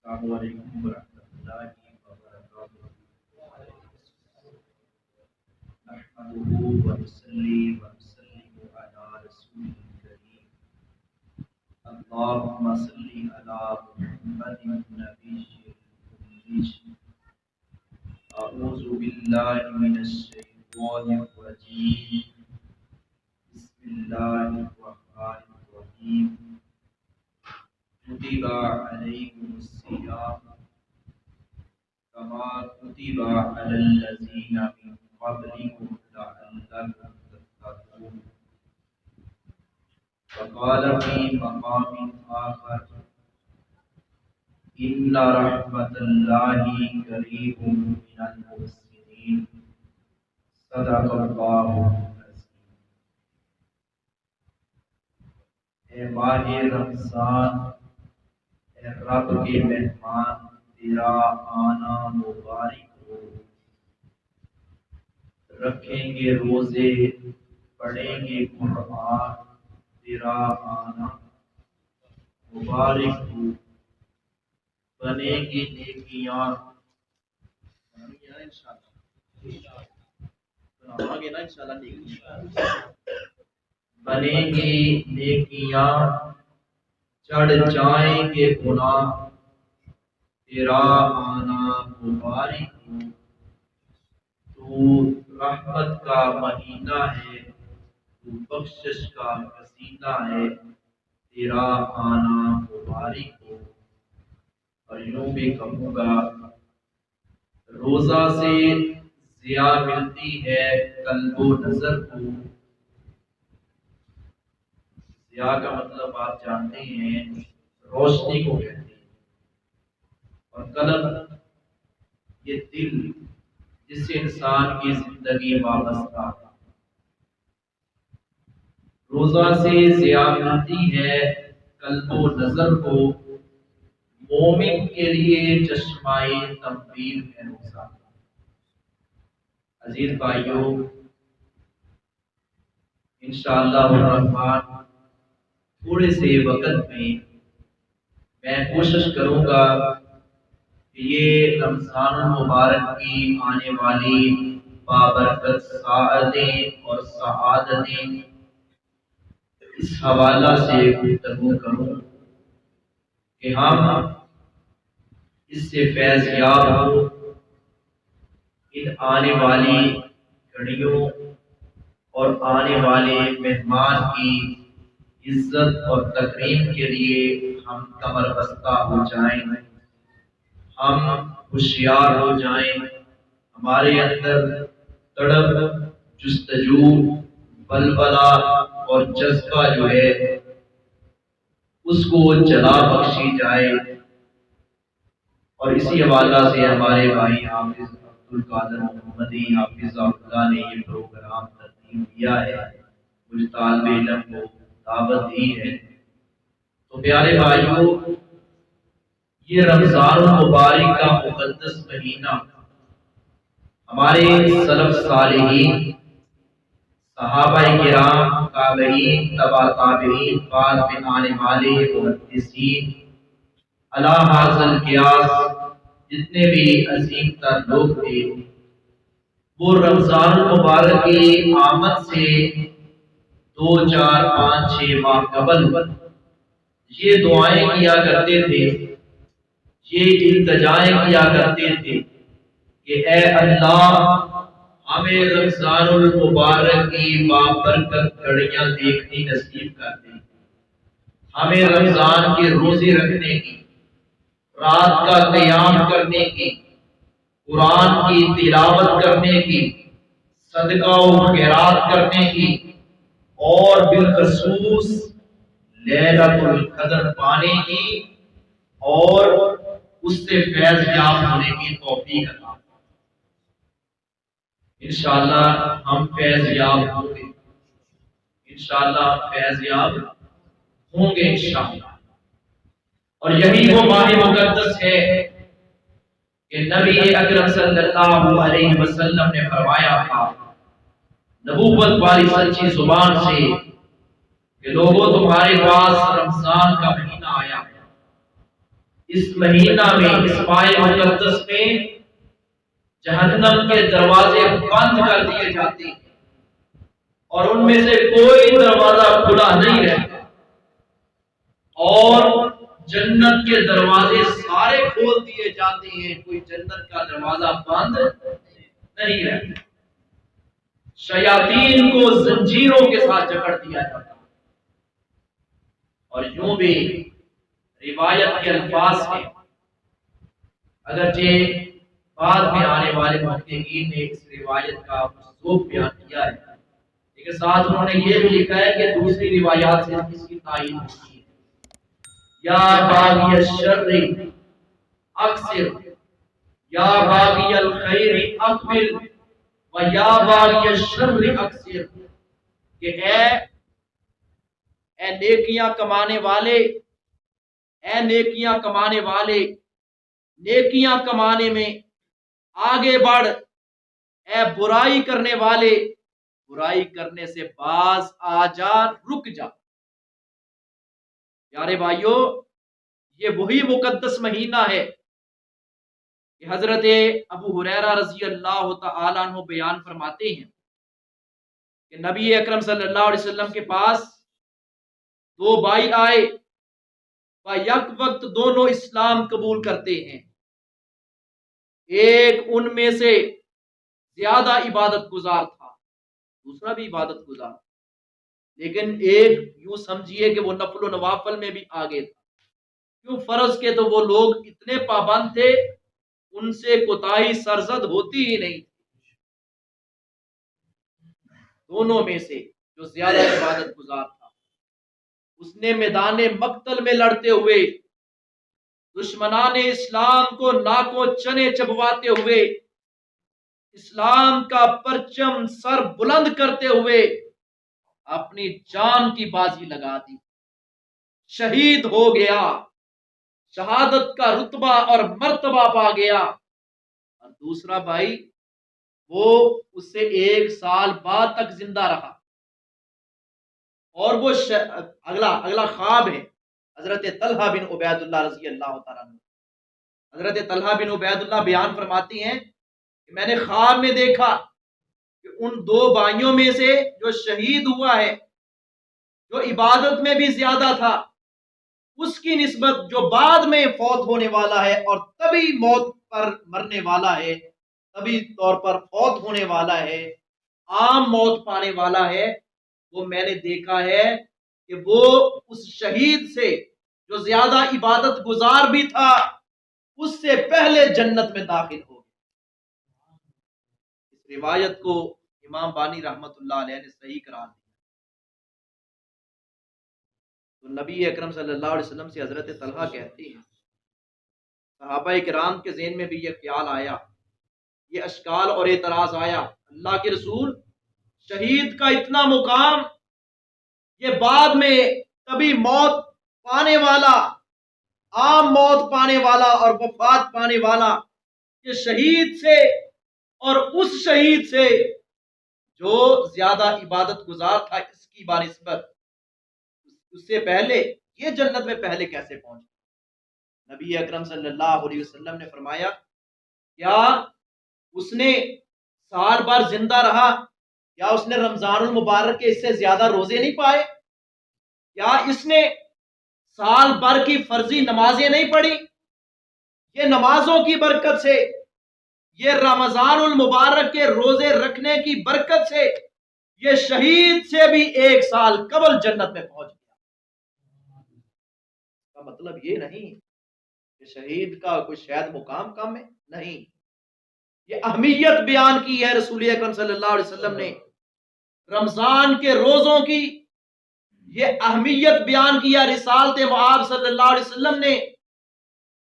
السلام علیکم ورحمۃ اللہ وبرکاتہ۔ نحمده ونصلي ونسلم على رسول الكريم اللهم صل على محمد النبي الأمي أعوذ بالله من الشيطان الرجيم بسم الله الرحمن الرحيم كتب عليكم الصيام كما كتب على الذين من قبلكم لعلكم تتقون وقال في مقام آخر إن رحمة الله قريب من المحسنين صدق الله العظيم۔ اے ماہ رمضان، اے رب کے مہمان، تیرا آنا مبارک ہو۔ رکھیں گے روزے، پڑھیں گے قرآن، تیرا آنا مبارک ہو۔ بنیں گی نیکیاں، بنیں گی نیکیاں، چڑھ جائیں گے گناہ، تیرا آنا مبارک ہو۔ تو رحمت کا مہینہ ہے، تو بخشش کا پسینہ ہے، تیرا آنا مبارک ہو۔ اور یوں بھی کہوں گا، روزہ سے ضیا ملتی ہے قلب و نظر کو۔ ضیا کا مطلب آپ جانتے ہیں، روشنی کو کہتے ہیں، اور قلب یہ دل جس سے انسان کی زندگی وابستہ ہے۔ روزہ سے ضیا ملتی ہے قلب و نظر کو، مومن کے لیے چشمائے تنویر ہے روزہ۔ عزیز بھائیوں، انشاءاللہ الرحمن تھوڑے سے وقت میں کوشش کروں گا کہ یہ رمضان المبارک کی آنے والی بابرکت ساعتیں اور سعادتیں اس حوالہ سے گفتگو کروں کہ ہم اس سے فیض یاب ہو، ان آنے والی گھڑیوں اور آنے والے مہمان کی عزت اور تکریم کے لیے ہم کمر بستہ ہو جائیں، ہم ہوشیار ہو جائیں، ہمارے اندر تڑپ، جستجو، بلبلہ اور جذبہ جو ہے اس کو جلا بخشی جائے۔ اور اسی حوالہ سے ہمارے بھائی حافظ عبدالقادر محمدی حافظ اللہ نے یہ پروگرام ترتیب دیا ہے، مجھ طالب علم کو دعوت دی ہے۔ تو پیارے بھائیوں، یہ رمضان المبارک کا مقدس مہینہ ہمارے سلف صالحین، صحابہ کرام، تابعین، تبع تابعین، بعد میں آنے والے محدثین، علی حاصل قیاس جتنے بھی عظیم تر لوگ تھے، وہ رمضان المبارک کی آمد سے 2، 4، 5، 6 ماہ قبل یہ دعائیں کیا کرتے تھے، یہ التجائیں کیا کرتے تھے کہ اے اللہ ہمیں رمضان المبارک کی بابرکت گھڑیاں دیکھنی نصیب کر دے، ہمیں رمضان کے روزے رکھنے کی، رات کا قیام کرنے کی، قرآن کی تلاوت کرنے کی، صدقہ و خیرات کرنے کی، اور بالخصوص لیلۃ القدر پانے کی اور اس سے فیض یاب ہونے کی توفیق عطا۔ انشاءاللہ ہم فیض یاب ہوں گے، انشاءاللہ ہم فیض یاب ہوں گے انشاءاللہ۔ اور یہی وہ ماہ مقدس ہے کہ نبی اکرم صلی اللہ علیہ وسلم نے فرمایا تھا نبوت والی سچی زبان سے کہ لوگوں تمہارے پاس رمضان کا مہینہ آیا ہے، اس مہینہ میں، اس ماہ مقدس میں جہنم کے دروازے بند کر دیے جاتے ہیں اور ان میں سے کوئی دروازہ کھلا نہیں رہتا، اور جنت کے دروازے سارے کھول دیے جاتے ہیں، کوئی جنت کا دروازہ بند نہیں رہتا۔ شیاطین کو زنجیروں کے ساتھ جکڑ دیا جاتا ہے۔ اور یوں بھی روایت کے الفاظ ہیں، اگرچہ بعد میں آنے والے محققین نے اس روایت کا مصدوق بیان کیا ہے، لیکن ساتھ انہوں نے یہ بھی لکھا ہے کہ دوسری روایات سے اس کی تائید ہوتی ہے۔ یا باغی الشر اکثر، یا باغی الخیر اقبل، و یا باغی الشر اکثر، کہ اے نیکیاں کمانے والے، اے نیکیاں کمانے والے، نیکیاں کمانے میں آگے بڑھ، اے برائی کرنے والے، برائی کرنے سے باز آ جا، رک جا۔ پیارے بھائیو، یہ وہی مقدس مہینہ ہے کہ حضرت ابو ہریرہ رضی اللہ تعالیٰ عنہ بیان فرماتے ہیں کہ نبی اکرم صلی اللہ علیہ وسلم کے پاس دو بھائی آئے، یک وقت دونوں اسلام قبول کرتے ہیں۔ ایک ان میں سے زیادہ عبادت گزار تھا، دوسرا بھی عبادت گزار، لیکن ایک یوں سمجھیے کہ وہ نفل و نوافل میں بھی آگے تھا، کیوں فرض کے تو وہ لوگ اتنے پابند تھے، ان سے کوتاہی سرزد ہوتی ہی نہیں۔ دونوں میں سے جو زیادہ عبادت گزار تھا، اس نے میدان مقتل میں لڑتے ہوئے، دشمنان اسلام کو ناکو چنے چبواتے ہوئے، اسلام کا پرچم سر بلند کرتے ہوئے اپنی جان کی بازی لگا دی، شہید ہو گیا، شہادت کا رتبہ اور مرتبہ پا گیا۔ اور دوسرا بھائی وہ اس سے 1 سال بعد تک زندہ رہا، اور وہ اگلا خواب ہے حضرت طلحہ بن عبید اللہ رضی اللہ تعالیٰ عنہ۔ حضرت طلحہ بن عبید اللہ بیان فرماتی ہیں کہ میں نے خواب میں دیکھا کہ ان دو بھائیوں میں سے جو شہید ہوا ہے، جو عبادت میں بھی زیادہ تھا، اس کی نسبت جو بعد میں فوت ہونے والا ہے اور تبھی موت پر مرنے والا ہے، تبھی طور پر فوت ہونے والا ہے، عام موت پانے والا ہے، وہ میں نے دیکھا ہے کہ وہ اس شہید سے جو زیادہ عبادت گزار بھی تھا، اس سے پہلے جنت میں داخل ہو گیا۔ اس روایت کو امام بانی رحمت اللہ علیہ نے صحیح قرار دیا۔ تو نبی اکرم صلی اللہ علیہ وسلم سے حضرت طلحہ کہتے ہیں، صحابہ کرام کے ذہن میں بھی یہ خیال آیا، یہ اشکال اور اعتراض آیا، اللہ کے رسول، شہید کا اتنا مقام، یہ بعد میں کبھی موت پانے والا، عام موت پانے والا اور وفات پانے والا، یہ شہید سے اور اس شہید سے جو زیادہ عبادت گزار تھا اس کی بنسبت، اس سے پہلے یہ جنت میں پہلے کیسے پہنچا؟ نبی اکرم صلی اللہ علیہ وسلم نے فرمایا، کیا اس نے سال بھر زندہ رہا؟ کیا اس نے رمضان المبارک کے اس سے زیادہ روزے نہیں پائے؟ کیا اس نے سال بھر کی فرضی نمازیں نہیں پڑھی؟ یہ نمازوں کی برکت سے، یہ رمضان المبارک کے روزے رکھنے کی برکت سے، یہ شہید سے بھی 1 سال قبل جنت میں پہنچ گیا۔ کا مطلب یہ نہیں کہ شہید کا کوئی شاید مقام کم ہے، نہیں، یہ اہمیت بیان کی ہے رسول اکرم صلی اللہ علیہ وسلم نے، رمضان کے روزوں کی یہ اہمیت بیان کیا رسالت معاب صلی اللہ علیہ وسلم نے،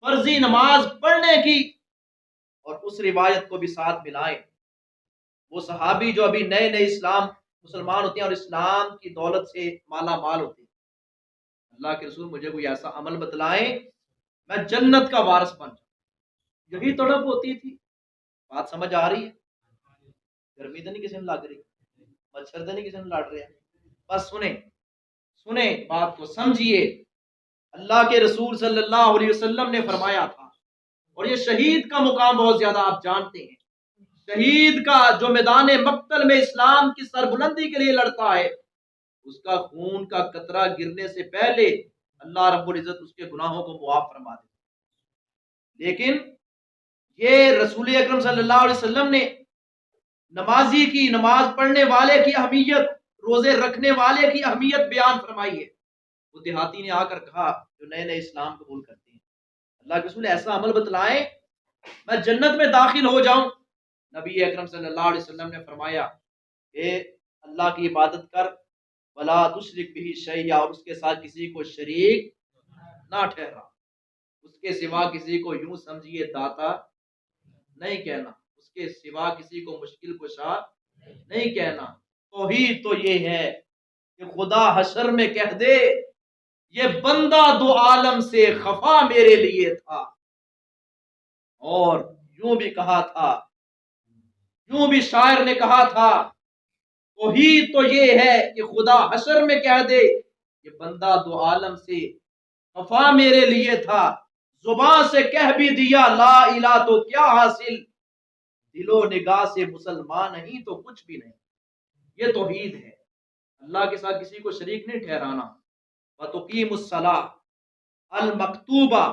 فرضی نماز پڑھنے کی، اور اس روایت کو بھی ساتھ ملائے۔ وہ صحابی جو ابھی نئے نئے مسلمان ہوتے ہیں اور اسلام کی دولت سے مالا مال ہوتے ہیں، اللہ کے رسول مجھے کوئی ایسا عمل بتلائیں میں جنت کا وارث بن جاؤں، یہی تڑپ ہوتی تھی۔ بات سمجھ آ رہی ہے؟ گرمی تو نہیں کسی نے لگ رہی، مچھر تو نہیں کسی نے لڑ رہے ہیں؟ بس سنیں بات کو، سمجھیے اللہ کے رسول صلی اللہ علیہ وسلم نے فرمایا تھا، اور یہ شہید کا مقام بہت زیادہ آپ جانتے ہیں، شہید کا جو میدان مقتل میں اسلام کی سربلندی کے لیے لڑتا ہے، اس کا خون کا قطرہ گرنے سے پہلے اللہ رب العزت اس کے گناہوں کو معاف فرما دیتا ہے۔ لیکن یہ رسول اکرم صلی اللہ علیہ وسلم نے نمازی کی، نماز پڑھنے والے کی اہمیت، روزے رکھنے والے کی اہمیت بیان فرمائی ہے۔ وہ دیہاتی نے آ کر کہا، جو نئے نئے اسلام قبول کرتے ہیں، اللہ کے رسول ایسا عمل بتلائیں میں جنت میں داخل ہو جاؤں۔ نبی اکرم صلی اللہ علیہ وسلم نے فرمایا کہ اللہ کی عبادت کر، ولا تشرک به شیئا، اور اس کے ساتھ کسی کو شریک نہ ٹھہرا، اس کے سوا کسی کو یوں سمجھیے داتا نہیں کہنا، اس کے سوا کسی کو مشکل کشا نہیں کہنا۔ توحید تو یہ ہے کہ خدا حشر میں کہہ دے یہ بندہ دو عالم سے خفا میرے لیے تھا، اور یوں بھی کہا تھا، یوں بھی شاعر نے کہا تھا، توحید تو یہ ہے کہ خدا حشر میں کہہ دے یہ بندہ دو عالم سے خفا میرے لیے تھا، زبان سے کہہ بھی دیا لا الہ تو کیا حاصل، دل و نگاہ سے مسلمان نہیں تو کچھ بھی نہیں۔ یہ توحید ہے، اللہ کے ساتھ کسی کو شریک نہیں ٹھہرانا۔ وَتُقِيمُ الصَّلَاةَ الْمَكْتُوبَةَ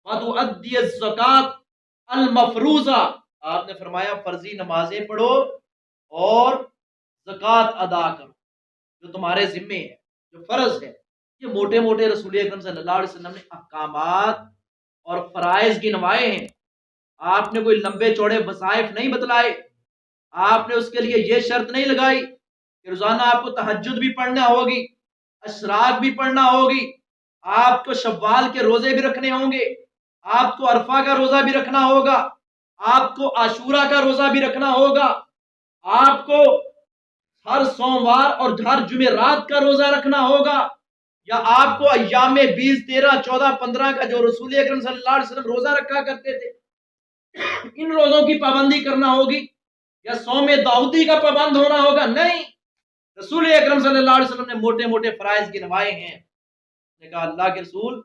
وَتُؤَدِّيَ الزَّكَاةَ الْمَفْرُوضَةَ، آپ نے فرمایا فرضی نمازیں پڑھو اور زکوٰۃ ادا کرو جو تمہارے ذمے ہے، جو فرض ہے۔ یہ موٹے موٹے رسول اکرم صلی اللہ علیہ وسلم نے احکامات اور فرائض گنوائے ہیں، آپ نے کوئی لمبے چوڑے وظائف نہیں بتلائے، آپ نے اس کے لیے یہ شرط نہیں لگائی کہ روزانہ آپ کو تہجد بھی پڑھنا ہوگی، اشراق بھی پڑھنا ہوگی، آپ کو شوال کے روزے بھی رکھنے ہوں گے، آپ کو عرفہ کا روزہ بھی رکھنا ہوگا، آپ کو عاشورہ کا روزہ بھی رکھنا ہوگا، آپ کو ہر سوموار اور ہر جمعرات کا روزہ رکھنا ہوگا، یا آپ کو ایام 20، 13، 14، 15 کا جو رسول اکرم صلی اللہ علیہ وسلم روزہ رکھا کرتے تھے ان روزوں کی پابندی کرنا ہوگی، یا صوم داؤدی کا پابند ہونا ہوگا؟ نہیں، رسول اکرم صلی اللہ علیہ وسلم نے موٹے موٹے فرائض گنوائے ہیں۔ نے کہا اللہ کے رسول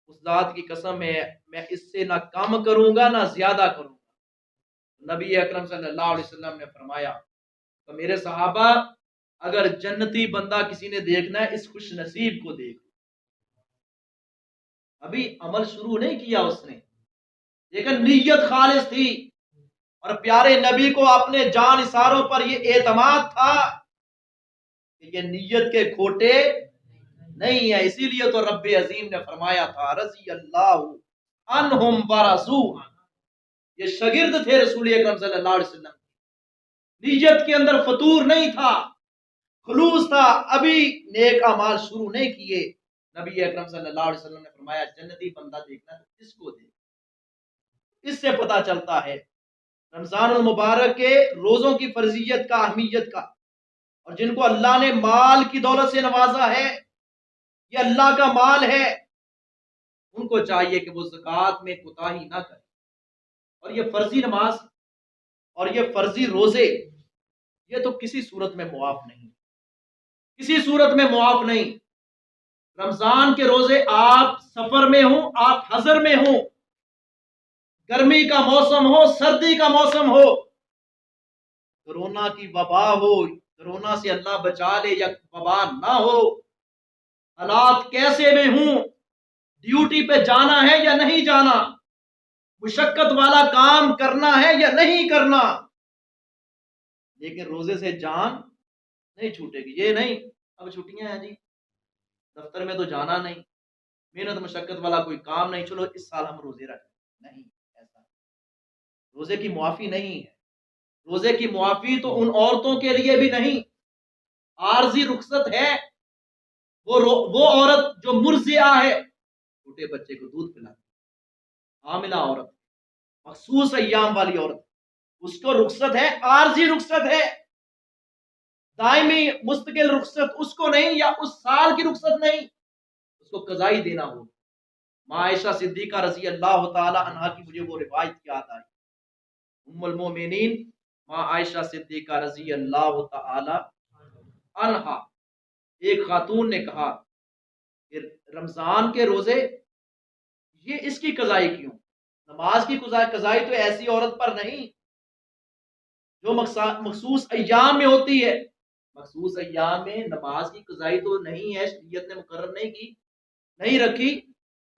اس ذات کی قسم ہے میں اس سے نہ کم کروں گا نہ زیادہ کروں گا۔ نبی اکرم صلی اللہ علیہ وسلم نے فرمایا تو میرے صحابہ اگر جنتی بندہ کسی نے دیکھنا ہے اس خوش نصیب کو دیکھ، ابھی عمل شروع نہیں کیا اس نے، لیکن نیت خالص تھی، اور پیارے نبی کو اپنے جان نثاروں پر یہ اعتماد تھا کہ یہ نیت کے کھوٹے نہیں ہے۔ اسی لیے تو رب عظیم نے فرمایا تھا رضی اللہ عنہم ورضوا، یہ شاگرد تھے رسول اکرم صلی اللہ علیہ وسلم، نیت کے اندر فطور نہیں تھا، خلوص تھا، ابھی نیک اعمال شروع نہیں کیے۔ نبی اکرم صلی اللہ علیہ وسلم نے فرمایا جنتی بندہ دیکھنا تو اس کو دیکھ، اس سے پتہ چلتا ہے رمضان المبارک کے روزوں کی فرضیت کا، اہمیت کا، اور جن کو اللہ نے مال کی دولت سے نوازا ہے، یہ اللہ کا مال ہے، ان کو چاہیے کہ وہ زکوٰۃ میں کوتاہی نہ کرے، اور یہ فرضی نماز اور یہ فرضی روزے یہ تو کسی صورت میں معاف نہیں، کسی صورت میں معاف نہیں۔ رمضان کے روزے آپ سفر میں ہوں، آپ حضر میں ہوں، گرمی کا موسم ہو، سردی کا موسم ہو، کرونا کی وبا ہو، کرونا سے اللہ بچا لے یا وبا نہ ہو، حالات کیسے میں ہوں، ڈیوٹی پہ جانا ہے یا نہیں جانا، مشقت والا کام کرنا ہے یا نہیں کرنا، لیکن روزے سے جان نہیں چھوٹے گی۔ یہ نہیں اب چھٹیاں ہیں جی، دفتر میں تو جانا نہیں، محنت مشقت والا کوئی کام نہیں، چلو اس سال ہم روزے رکھیں، نہیں، ایسا روزے کی معافی نہیں ہے۔ روزے کی معافی تو ان عورتوں کے لیے بھی نہیں، عارضی رخصت ہے، وہ عورت جو مرضعہ ہے، چھوٹے بچے کو دودھ پلاتی، حاملہ عورت، مخصوص ایام والی عورت، اس کو رخصت ہے، عارضی رخصت ہے، دائمی مستقل رخصت اس کو نہیں، یا اس سال کی رخصت نہیں، اس کو قضائی دینا ہوگا۔ ماں عائشہ صدیقہ رضی اللہ تعالی عنہا کی مجھے وہ روایت یاد آئی، ام المومنین ماں عائشہ صدیقہ رضی اللہ تعالی عنہا، ایک خاتون نے کہا پھر رمضان کے روزے یہ اس کی قضائی کیوں؟ نماز کی قضائی تو ایسی عورت پر نہیں جو مخصوص ایام میں ہوتی ہے. مخصوص ایام میں نماز کی قضائی تو نہیں ہے، شریعت نے مقرر نہیں کی، نہیں رکھی.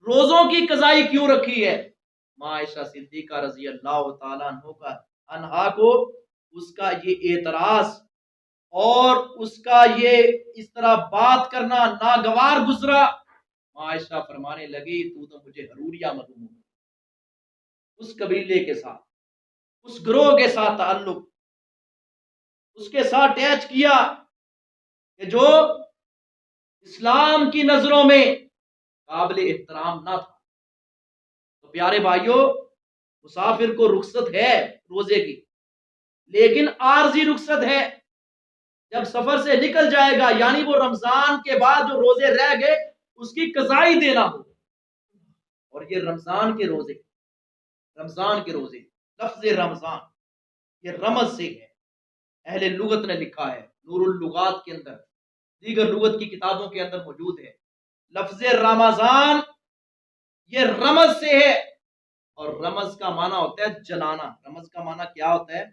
روزوں کی قضائی کیوں رکھی ہے؟ عائشہ صدیقہ رضی اللہ تعالیٰ عنہا کو اس کا یہ اعتراض اور اس کا یہ اس طرح بات کرنا ناگوار گزرا. عائشہ فرمانے لگی تو مجھے حروریہ معلوم ہو، اس قبیلے کے ساتھ، اس گروہ کے ساتھ تعلق، اس کے ساتھ اٹیچ کیا کہ جو اسلام کی نظروں میں قابل احترام نہ تھا. تو پیارے بھائیوں، مسافر کو رخصت ہے روزے کی، لیکن عارضی رخصت ہے. جب سفر سے نکل جائے گا یعنی وہ رمضان کے بعد جو روزے رہ گئے اس کی قضائی دینا ہو. اور یہ رمضان کے روزے لفظ رمضان یہ رمض سے ہے. اہل لغت نے لکھا ہے، نور اللغات کے اندر، دیگر لغت کی کتابوں کے اندر موجود ہے. لفظ رمضان یہ رمض سے ہے، اور رمض کا معنی ہوتا ہے جلانا. رمض کا معنی کیا ہوتا ہے؟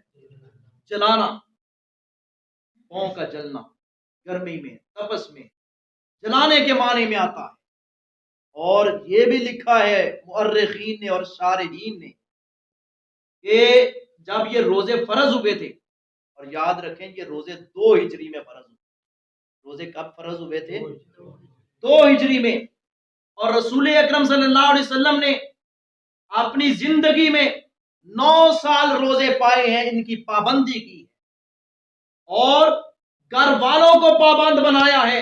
جلانا، پاؤں کا جلنا، گرمی میں، تپس میں جلانے کے معنی میں آتا ہے. اور یہ بھی لکھا ہے مؤرخین نے اور شارحین نے کہ جب یہ روزے فرض ہوئے تھے، اور یاد رکھیں یہ روزے 2 ہجری میں فرض ہوئے. روزے کب فرض ہوئے تھے؟ 2 ہجری میں. اور رسول اکرم صلی اللہ علیہ وسلم نے اپنی زندگی میں 9 سال روزے پائے ہیں، ان کی پابندی کی اور گھر والوں کو پابند بنایا ہے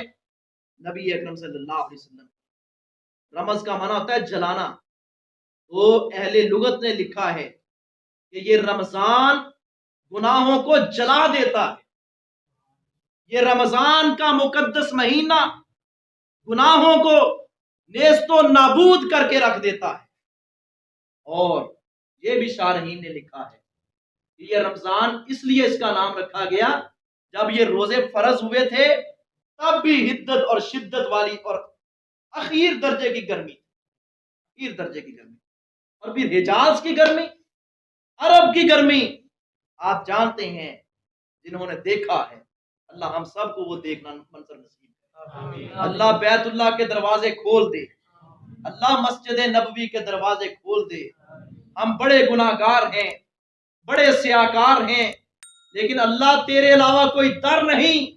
نبی اکرم صلی اللہ علیہ وسلم. رمض کا معنی ہوتا ہے جلانا. تو اہل لغت نے لکھا ہے کہ یہ رمضان گناہوں کو جلا دیتا ہے. یہ رمضان کا مقدس مہینہ گناہوں کو نیست و نابود کر کے رکھ دیتا ہے. اور یہ بھی شارحین نے لکھا ہے کہ یہ رمضان اس لیے اس کا نام رکھا گیا، جب یہ روزے فرض ہوئے تھے تب بھی حدت اور شدت والی اور اخیر درجے کی گرمی، اور پھر حجاز کی گرمی، عرب کی گرمی آپ جانتے ہیں جنہوں نے دیکھا ہے. اللہ ہم سب کو وہ دیکھنا منظر نصیب ہے. اللہ بیت اللہ کے دروازے کھول دے، اللہ مسجد نبوی کے دروازے کھول دے. ہم بڑے گناہگار ہیں، بڑے سیاکار ہیں، لیکن اللہ تیرے علاوہ کوئی در نہیں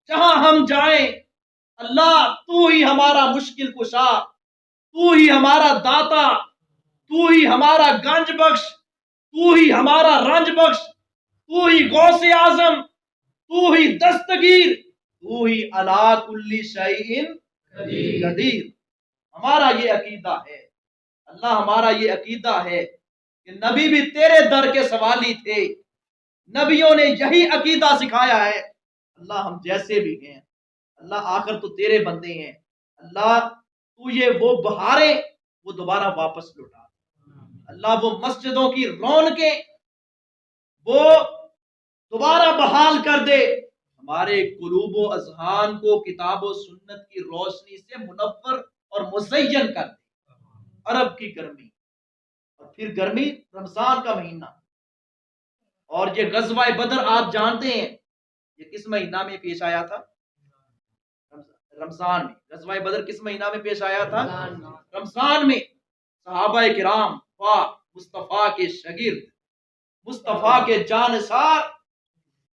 جہاں ہم جائیں. اللہ تو ہی ہمارا مشکل کشا، تو ہی ہمارا داتا، تو ہی ہمارا گنج بخش، تو ہی ہمارا رنج بخش، تو ہی غوث اعظم، تو ہی دستگیر، تو ہی علی کل شیء قدیر. ہمارا یہ عقیدہ ہے، اللہ ہمارا یہ عقیدہ ہے کہ نبی بھی تیرے در کے سوالی تھے، نبیوں نے یہی عقیدہ سکھایا ہے. اللہ ہم جیسے بھی ہیں، اللہ آخر تو تیرے بندے ہیں. اللہ تو یہ وہ بہاریں وہ دوبارہ واپس لوٹا. اللہ وہ مسجدوں کی رونقیں وہ دوبارہ بحال کر دے. ہمارے قلوب و اذہان کو کتاب و سنت کی روشنی سے منور اور مزین کر دے. عرب کی گرمی، اور پھر گرمی رمضان کا مہینہ. اور یہ غزوہ بدر آپ جانتے ہیں یہ کس مہینہ میں پیش آیا تھا؟ رمضان میں. غزوہ بدر کس مہینہ میں پیش آیا تھا؟ رمضان میں. صحابہ کرام پاک مصطفیٰ کے شاگرد، مصطفیٰ کے جانثار،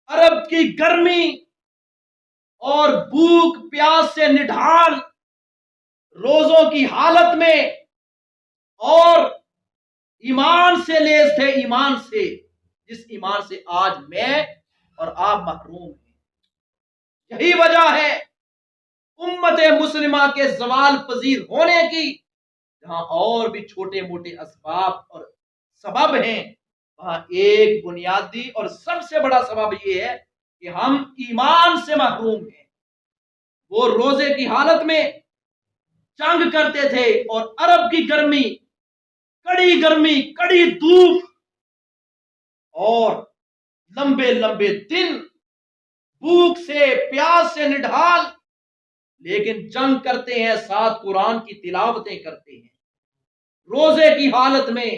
عرب کی گرمی اور بھوک پیاس سے نڈھال روزوں کی حالت میں، اور ایمان سے لیس تھے، ایمان سے جس ایمان سے آج میں اور آپ محروم ہیں. یہی وجہ ہے امت مسلمہ کے زوال پذیر ہونے کی. جہاں اور بھی چھوٹے موٹے اسباب اور سبب ہیں، وہاں ایک بنیادی اور سب سے بڑا سبب یہ ہے کہ ہم ایمان سے محروم ہیں. وہ روزے کی حالت میں جنگ کرتے تھے، اور عرب کی گرمی، کڑی دھوپ اور لمبے لمبے دن، بھوک سے پیاس سے نڈھال لیکن جنگ کرتے ہیں، ساتھ قرآن کی تلاوتیں کرتے ہیں روزے کی حالت میں۔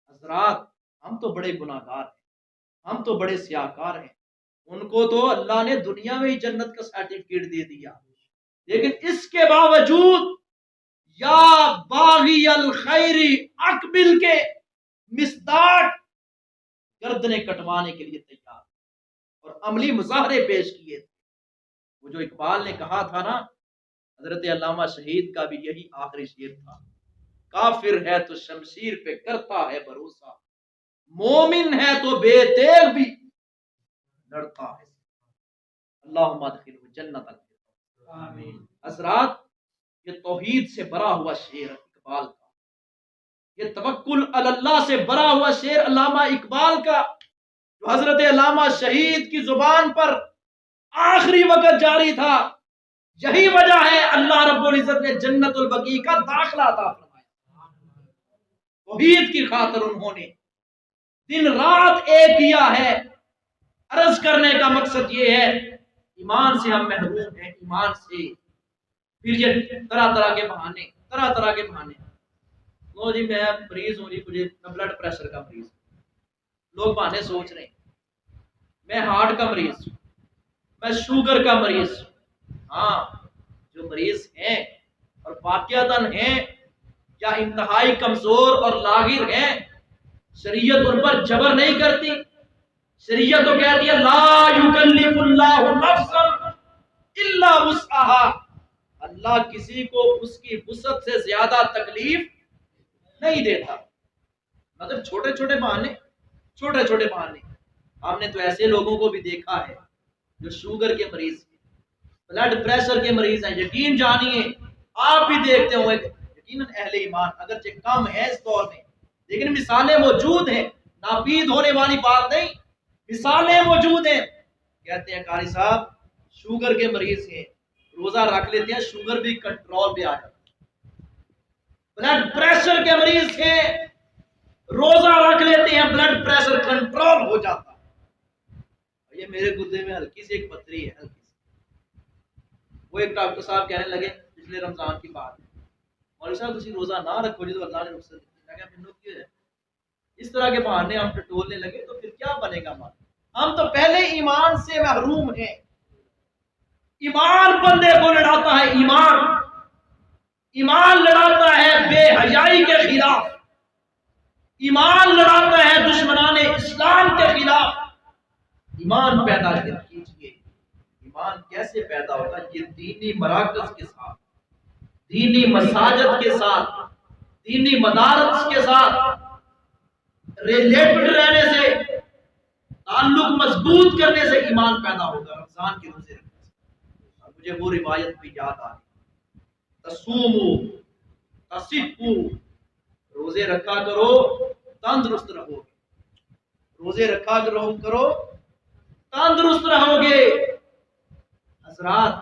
حضرات ہم تو بڑے گناہگار ہیں، ہم تو بڑے سیاہکار ہیں، ان کو تو اللہ نے دنیا میں ہی جنت کا سرٹیفکیٹ دے دیا، لیکن اس کے باوجود یا باغی الخیر اقبل کے مصداق گردنیں کٹوانے کے لیے تیار اور عملی مظاہرے پیش کیے تھے۔ وہ جو اقبال نے کہا تھا نا، حضرت علامہ شہید کا بھی یہی آخری شعر تھا، کافر ہے تو شمشیر پہ کرتا ہے بھروسہ، مومن ہے تو بے تیغ بھی لڑتا ہے۔ اللہم ادخلہ جنت الفردوس۔ آمین۔ حضرات یہ توحید سے بھرا ہوا شعر اقبال کا، یہ توکل علی اللہ سے بھرا ہوا شعر علامہ اقبال کا، جو حضرت علامہ شہید کی زبان پر آخری وقت جاری تھا۔ یہی وجہ ہے اللہ رب العزت نے جنت البقیع کا داخلہ عطا فرمایا۔ توحید کی خاطر انہوں نے دن رات ایک کیا ہے۔ عرض کرنے کا مقصد یہ ہے، ایمان سے ہم محروم ہیں، ایمان سے پھر یہ طرح طرح کے بہانے، طرح طرح کے بہانے۔ لو جی میں مریض ہوں جی، مجھے بلڈ پریشر کا مریض ہوں، لوگ بہانے سوچ رہے ہیں، میں ہارٹ کا مریض ہوں، میں شوگر کا مریض ہوں۔ ہاں جو مریض ہیں اور واقعتاً ہیں یا انتہائی کمزور اور لاغر ہیں، شریعت ان پر جبر نہیں کرتی، شریعت تو کہتی ہے لا یکلف اللہ نفسا الا وسعها، اللہ کسی کو اس کی وسعت سے زیادہ تکلیف نہیں دیتا۔ مگر چھوٹے چھوٹے بہانے، چھوٹے چھوٹے بہانے۔ ہم نے تو ایسے لوگوں کو بھی دیکھا ہے جو شوگر کے مریض ہیں، بلڈ پریشر کے مریض ہیں، یقین جانیے آپ بھی دیکھتے ہوں گے، یقیناً اہل ایمان اگرچہ کم ہے اس دور میں، لیکن مثالیں موجود ہیں، ناپید ہونے والی بات نہیں، مثالیں موجود ہیں۔ کہتے ہیں قاری صاحب شوگر کے مریض ہیں، روزہ رکھ لیتے ہیں، شوگر بھی کنٹرول پہ آ جاتا ہے۔ بلڈ پریشر کے مریض ہیں، روزہ رکھ لیتے ہیں، بلڈ پریشر کنٹرول ہو جاتا ہے۔ یہ میرے گردے میں ہلکی سی ایک پتھری ہے، ہلکی سی۔ وہ ایک ڈاکٹر صاحب کہنے لگے پچھلے رمضان کی بات ہے، مولوی صاحب تسی روزہ نہ رکھو جی تو اللہ نے رخصت دی۔ میں کہا مینوں کی ہے، اس طرح کے بہانے ہم ٹٹولنے لگے تو پھر کیا بنے گا ہمارا؟ ہم تو پہلے ایمان سے محروم ہیں۔ ایمان بندے کو لڑاتا ہے، ایمان لڑاتا ہے بے حیائی کے خلاف، ایمان لڑاتا ہے دشمنان اسلام کے خلاف۔ ایمان پیدا کیجیے۔ ایمان کیسے پیدا ہوتا ہے؟ یہ دینی مراکز کے ساتھ، دینی مساجد کے ساتھ، دینی مدارس کے ساتھ ریلیٹڈ رہنے سے، تعلق مضبوط کرنے سے ایمان پیدا ہوگا۔ رمضان کے روزے رکھنے سے مجھے وہ روایت بھی یاد آ رہی، تصوموا تصحوا، روزے رکھا کرو تندرست رہو گے، روزے رکھا کرو تندرست رہو گے۔ حضرات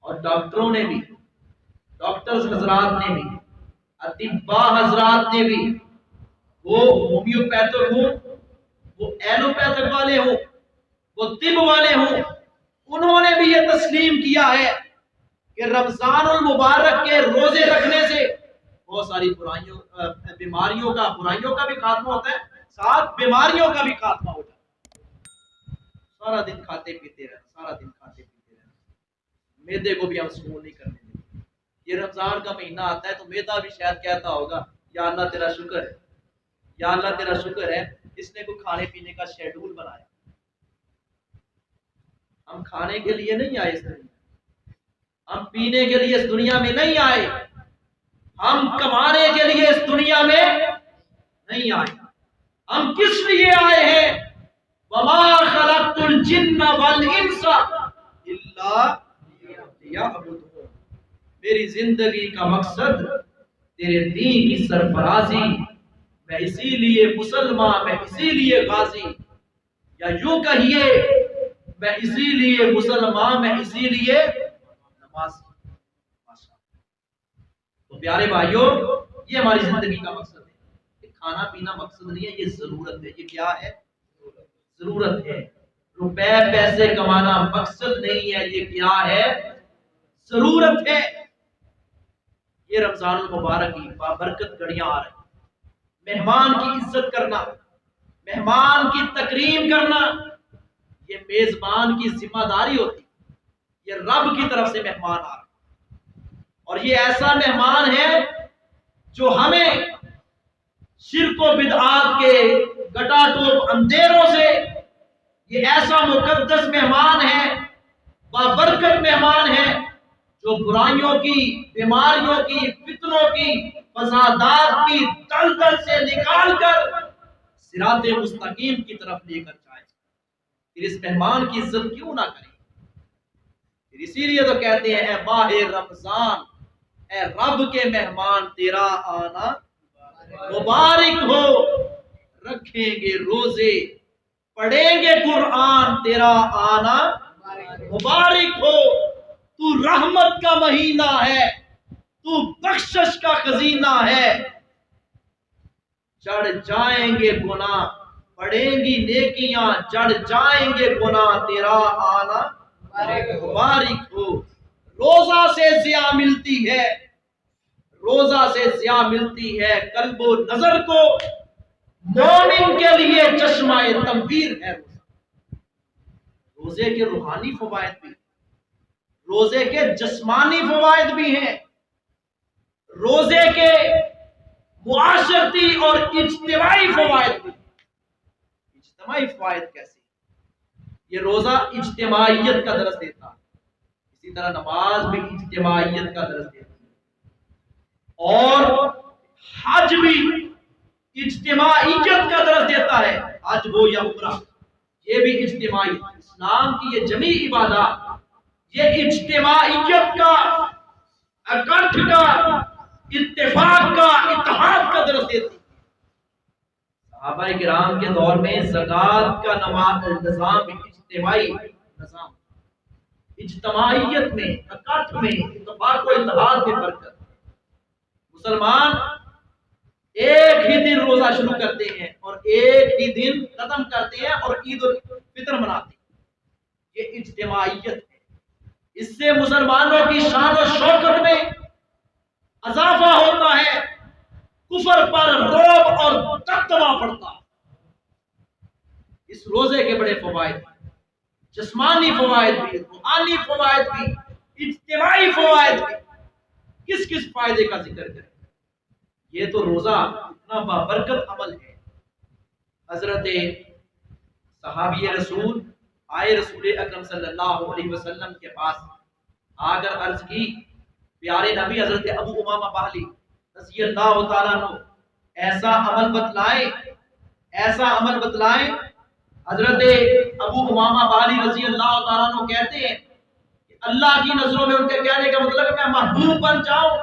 اور ڈاکٹروں نے بھی، ڈاکٹرز حضرات نے بھی، اطباء حضرات نے بھی، وہ ہومیوپیتھک ہوں، وہ ایلوپیتھک والے ہوں، وہ طب والے ہوں، انہوں نے بھی یہ تسلیم کیا ہے کہ رمضان المبارک کے روزے رکھنے سے بہت ساری بیماریوں کا بھی خاتمہ ہوتا ہے، ساتھ بیماریوں کا بھی خاتمہ ہو جاتا ہے۔ سارا دن کھاتے پیتے رہنا، سارا دن کھاتے پیتے رہنا، میدے کو بھی ہم سکون نہیں کرنے دیتے۔ یہ رمضان کا مہینہ آتا ہے تو میدا بھی شاید کہتا ہوگا یا اللہ تیرا شکر ہے، یا اللہ تیرا شکر ہے اس نے کوئی کھانے پینے کا شیڈول بنایا۔ ہم کھانے کے لیے نہیں آئے اس دنیا، ہم پینے کے لیے اس دنیا میں نہیں آئے، ہم کمانے کے لیے اس دنیا میں نہیں آئے۔ ہم کس لیے آئے ہیں؟ وَمَا خَلَقْتُ الْجِنَّ وَالْإِنسَ إِلَّا لِيَعْبُدُونِ، میری زندگی کا مقصد تیرے دین کی سرفرازی، میں اسی لیے مسلمان، میں اسی لیے غازی، یا یوں کہیے میں اسی لیے مسلمان، میں اسی لیے نمازی۔ تو پیارے بھائیوں یہ ہماری زندگی کا مقصد ہے، کہ کھانا پینا مقصد نہیں ہے، یہ ضرورت ہے۔ یہ کیا ہے؟ ضرورت ہے۔ روپے پیسے کمانا مقصد نہیں ہے، یہ کیا ہے؟ ضرورت ہے. یہ رمضان المبارک کی بابرکت گھڑیاں آ رہی ہیں. مہمان کی عزت کرنا، مہمان کی تکریم کرنا، یہ میزبان کی ذمہ داری ہوتی. یہ رب کی طرف سے مہمان آ رہا اور یہ ایسا مہمان ہے جو ہمیں شرک و بدعات کے گٹا ٹوپ اندھیروں سے، یہ ایسا مقدس مہمان ہے، بابرکت مہمان ہے جو برائیوں کی، بیماریوں کی، فتنوں کی، فسادات کی دلدل سے نکال کر صراط مستقیم کی طرف لے کر جائے. پھر اس مہمان کی عزت کیوں نہ کریں؟ پھر اسی لیے تو کہتے ہیں اے ماہ رمضان، اے رب کے مہمان تیرا آنا مبارک ہو. رکھیں گے روزے، پڑھیں گے قرآن، تیرا آنا مبارک ہو. تو رحمت کا مہینہ ہے، تو بخشش کا خزینہ ہے. چڑھ جائیں گے گناہ، پڑھیں گی نیکیاں، چڑھ جائیں گے گناہ، تیرا آنا مبارک ہو. روزہ سے ضیاء ملتی ہے، روزہ سے ضیاء ملتی ہے قلب و نظر کو. مومن کے لیے چشمہ تنویر ہے روزے کے روحانی فوائد بھی، روزے کے جسمانی فوائد بھی ہیں. روزے کے معاشرتی اور اجتماعی فوائد بھی. اجتماعی فوائد کیسے؟ یہ روزہ اجتماعیت کا درس دیتا ہے، اسی طرح نماز بھی اجتماعیت کا درس دیتا ہے، اور حج بھی اجتماعیت کا درس دیتا ہے. حج ہو یا عمرہ، یہ بھی اجتماعی. اسلام کی یہ جمیع عبادات یہ اجتماعیت کا، اکٹھ کا، اتفاق کا، اتحاد کا درس دیتی. صحابہ کرام کے دور میں زکوٰۃ کا نظام بھی اجتماعی نظام، اجتماعیت میں، اکٹھ میں، اتفاق و اتحاد میں برکت. مسلمان ایک ہی دن روزہ شروع کرتے ہیں اور ایک ہی دن ختم کرتے ہیں اور عید الفطر مناتے ہیں. یہ اجتماعیت ہے. اس سے مسلمانوں کی شان و شوکت میں اضافہ ہوتا ہے، کفر پر رعب اور دبدبہ پڑتا ہے. اس روزے کے بڑے فوائد، جسمانی فوائد بھی، روحانی فوائد بھی، اجتماعی فوائد بھی. کس کس فائدے کا ذکر کریں؟ یہ تو روزہ اتنا بابرکت عمل ہے. حضرت صحابی رسول آئے رسول اکرم صلی اللہ علیہ وسلم کے پاس آ کر عرض کی، پیارے نبی حضرت ابو امامہ باہلی رضی اللہ تعالیٰ عنہ ایسا عمل بتلائیں، ایسا عمل بتلائیں. حضرت ابو امامہ باہلی رضی اللہ تعالیٰ عنہ کہتے ہیں کہ اللہ کی نظروں میں ان کے کہنے کا مطلب ہے میں محبوب بن جاؤں